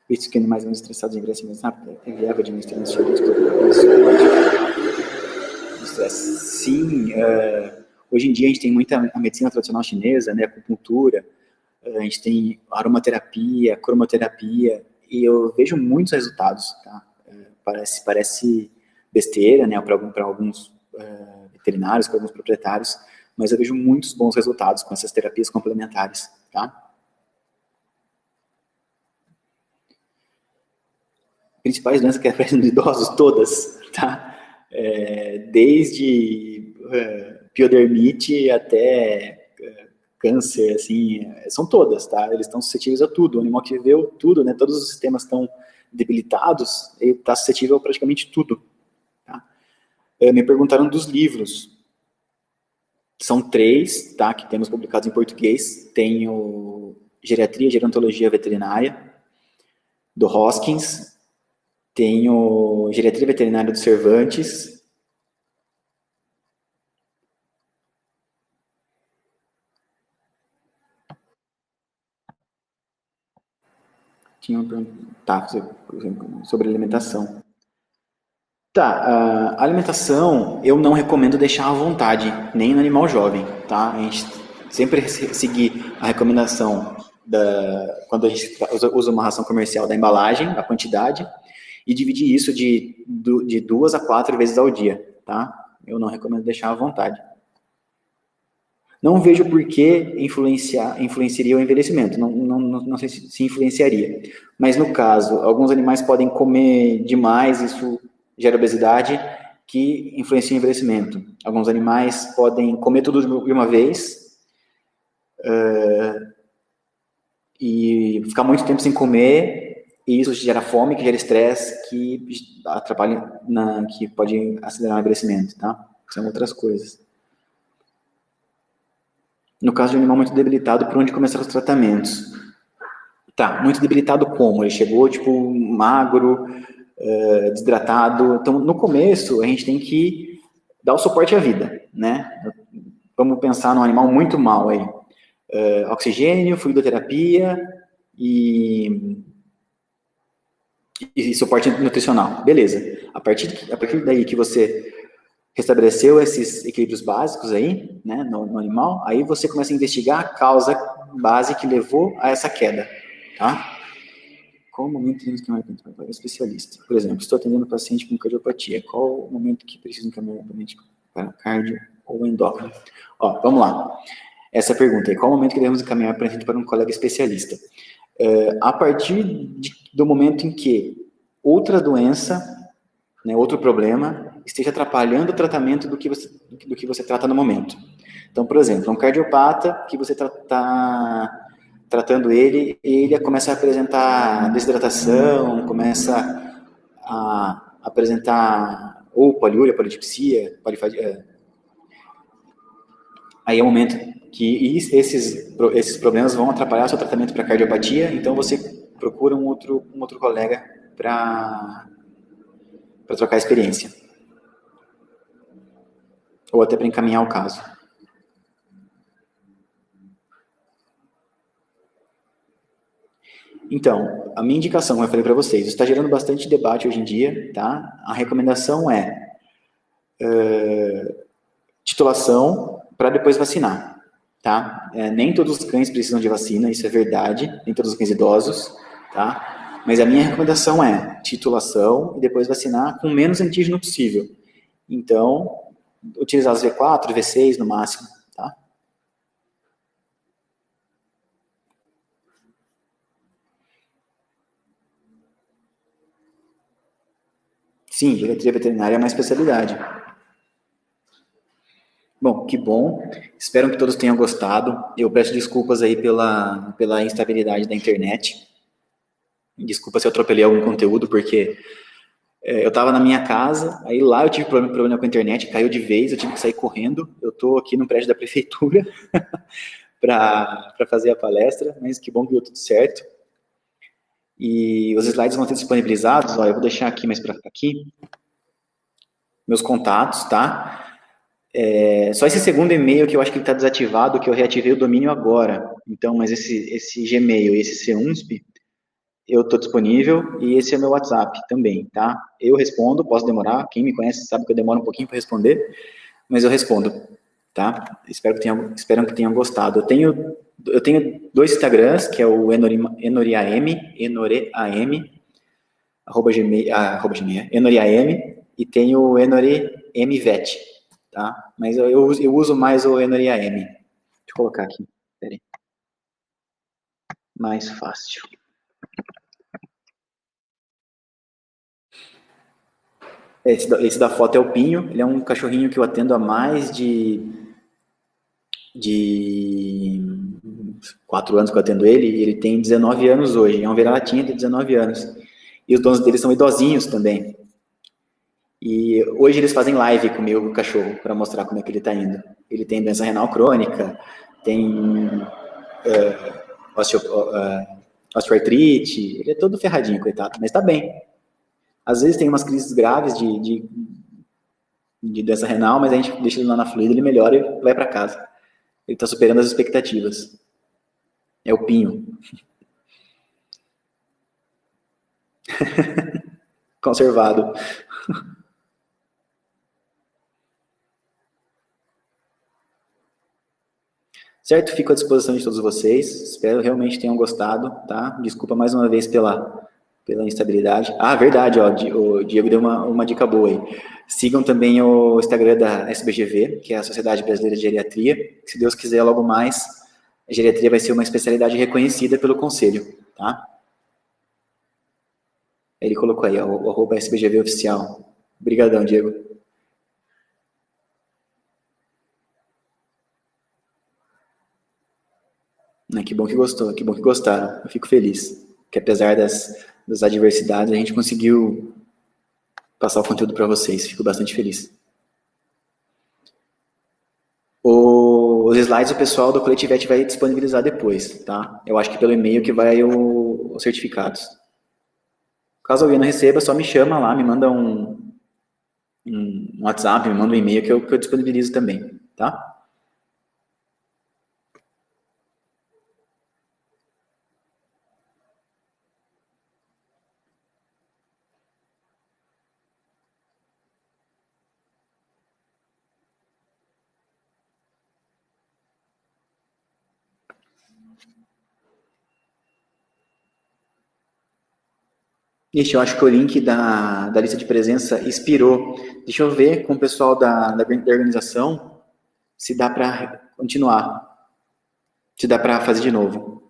Visto que animais mais estressados envelhecem mais rápido, é viável administrar esse serviço Sim, hoje em dia a gente tem muita a medicina tradicional chinesa, né, acupuntura, a gente tem aromaterapia, cromoterapia, e eu vejo muitos resultados, tá? Parece besteira, né, para alguns veterinários, para alguns proprietários, mas eu vejo muitos bons resultados com essas terapias complementares, tá? Principais doenças que aparecem nos idosos, todas, tá? Desde piodermite até câncer, assim, são todas, tá? Eles estão suscetíveis a tudo. O animal que viveu tudo, né? Todos os sistemas estão debilitados, ele está suscetível a praticamente tudo. Tá? Me perguntaram dos livros. São 3, tá? Que temos publicados em português. Tem o Geriatria e Gerontologia Veterinária, do Hoskins. Tem o Geriatria Veterinária do Cervantes. Tinha uma pergunta, tá, sobre alimentação. Tá, a alimentação eu não recomendo deixar à vontade, nem no animal jovem, tá? A gente sempre seguir a recomendação quando a gente usa uma ração comercial da embalagem, a quantidade, e dividir isso de 2 a 4 vezes ao dia, tá? Eu não recomendo deixar à vontade. Não vejo por que influenciaria o envelhecimento, não sei se influenciaria. Mas no caso, alguns animais podem comer demais, isso gera obesidade, que influencia o envelhecimento. Alguns animais podem comer tudo de uma vez e ficar muito tempo sem comer, e isso gera fome, que gera estresse, que atrapalha, que pode acelerar o envelhecimento, tá? São outras coisas. No caso de um animal muito debilitado, por onde começar os tratamentos? Tá, muito debilitado como? Ele chegou, tipo, magro, desidratado. Então, no começo, a gente tem que dar o suporte à vida, né? Vamos pensar num animal muito mal aí. Oxigênio, fluidoterapia e suporte nutricional. Beleza. A partir daí que você restabeleceu esses equilíbrios básicos aí, né, no animal, aí você começa a investigar a causa base que levou a essa queda, tá? Qual o momento que temos que encaminhar para o especialista? Por exemplo, estou atendendo um paciente com cardiopatia, qual o momento que preciso encaminhar para cardio ou endócrino? Ó, vamos lá. Essa pergunta aí, qual o momento que devemos encaminhar para um colega especialista? A partir do momento em que outra doença, né, outro problema, esteja atrapalhando o tratamento do que você trata no momento. Então, por exemplo, um cardiopata que você está tratando ele começa a apresentar desidratação, começa a apresentar ou poliúria, polidipsia, Aí é o momento que esses problemas vão atrapalhar o seu tratamento para cardiopatia, então você procura um outro colega para trocar experiência. Ou até para encaminhar o caso. Então, a minha indicação, como eu falei para vocês, está gerando bastante debate hoje em dia, tá? A recomendação é titulação para depois vacinar, tá? Nem todos os cães precisam de vacina, isso é verdade, nem todos os cães idosos, tá? Mas a minha recomendação é titulação e depois vacinar com o menos antígeno possível. Então, utilizar os V4, V6 no máximo, tá? Sim, geriatria veterinária é uma especialidade. Bom, que bom. Espero que todos tenham gostado. Eu peço desculpas aí pela instabilidade da internet. Desculpa se eu atropelei algum conteúdo, porque eu estava na minha casa, aí lá eu tive problema com a internet, caiu de vez, eu tive que sair correndo. Eu estou aqui no prédio da prefeitura para fazer a palestra, mas que bom que deu tudo certo. E os slides vão ser disponibilizados, ó, eu vou deixar aqui mais para aqui, meus contatos, tá? Só esse segundo e-mail que eu acho que ele está desativado, que eu reativei o domínio agora. Então, mas esse Gmail e esse CUNSP, eu estou disponível e esse é meu WhatsApp também, tá? Eu respondo, posso demorar, quem me conhece sabe que eu demoro um pouquinho para responder, mas eu respondo, tá? Espero que tenham gostado. Eu tenho 2 Instagrams, que é o Enoriam, @gmail, Enoriam, e tem o EnoriMVet, tá? Mas eu uso mais o Enoriam. Deixa eu colocar aqui, peraí. Mais fácil. Esse da foto é o Pinho, ele é um cachorrinho que eu atendo há mais de 4 anos que eu atendo ele, e ele tem 19 anos hoje, é um vira-latinha de 19 anos. E os donos dele são idosinhos também. E hoje eles fazem live comigo, com o cachorro, para mostrar como é que ele está indo. Ele tem doença renal crônica, tem osteoartrite, ele é todo ferradinho, coitado, mas está bem. Às vezes tem umas crises graves de doença renal, mas a gente deixa ele lá na fluida, ele melhora e vai para casa. Ele está superando as expectativas. É o Pinho. Conservado. Certo? Fico à disposição de todos vocês. Espero realmente tenham gostado, tá? Desculpa mais uma vez pela instabilidade. Ah, verdade, ó, o Diego deu uma dica boa aí. Sigam também o Instagram da SBGV, que é a Sociedade Brasileira de Geriatria. Se Deus quiser, logo mais, a geriatria vai ser uma especialidade reconhecida pelo Conselho, tá? Ele colocou aí, ó, o @SBGV oficial. Obrigadão, Diego. Que bom que gostou, que bom que gostaram. Eu fico feliz. Que apesar das adversidades, a gente conseguiu passar o conteúdo para vocês. Fico bastante feliz. Os slides o pessoal do Coletivete vai disponibilizar depois, tá? Eu acho que pelo e-mail que vai os certificados. Caso alguém não receba, só me chama lá, me manda um WhatsApp, me manda um e-mail que eu disponibilizo também, tá? Ixi, eu acho que o link da lista de presença expirou. Deixa eu ver com o pessoal da organização se dá para continuar, se dá para fazer de novo.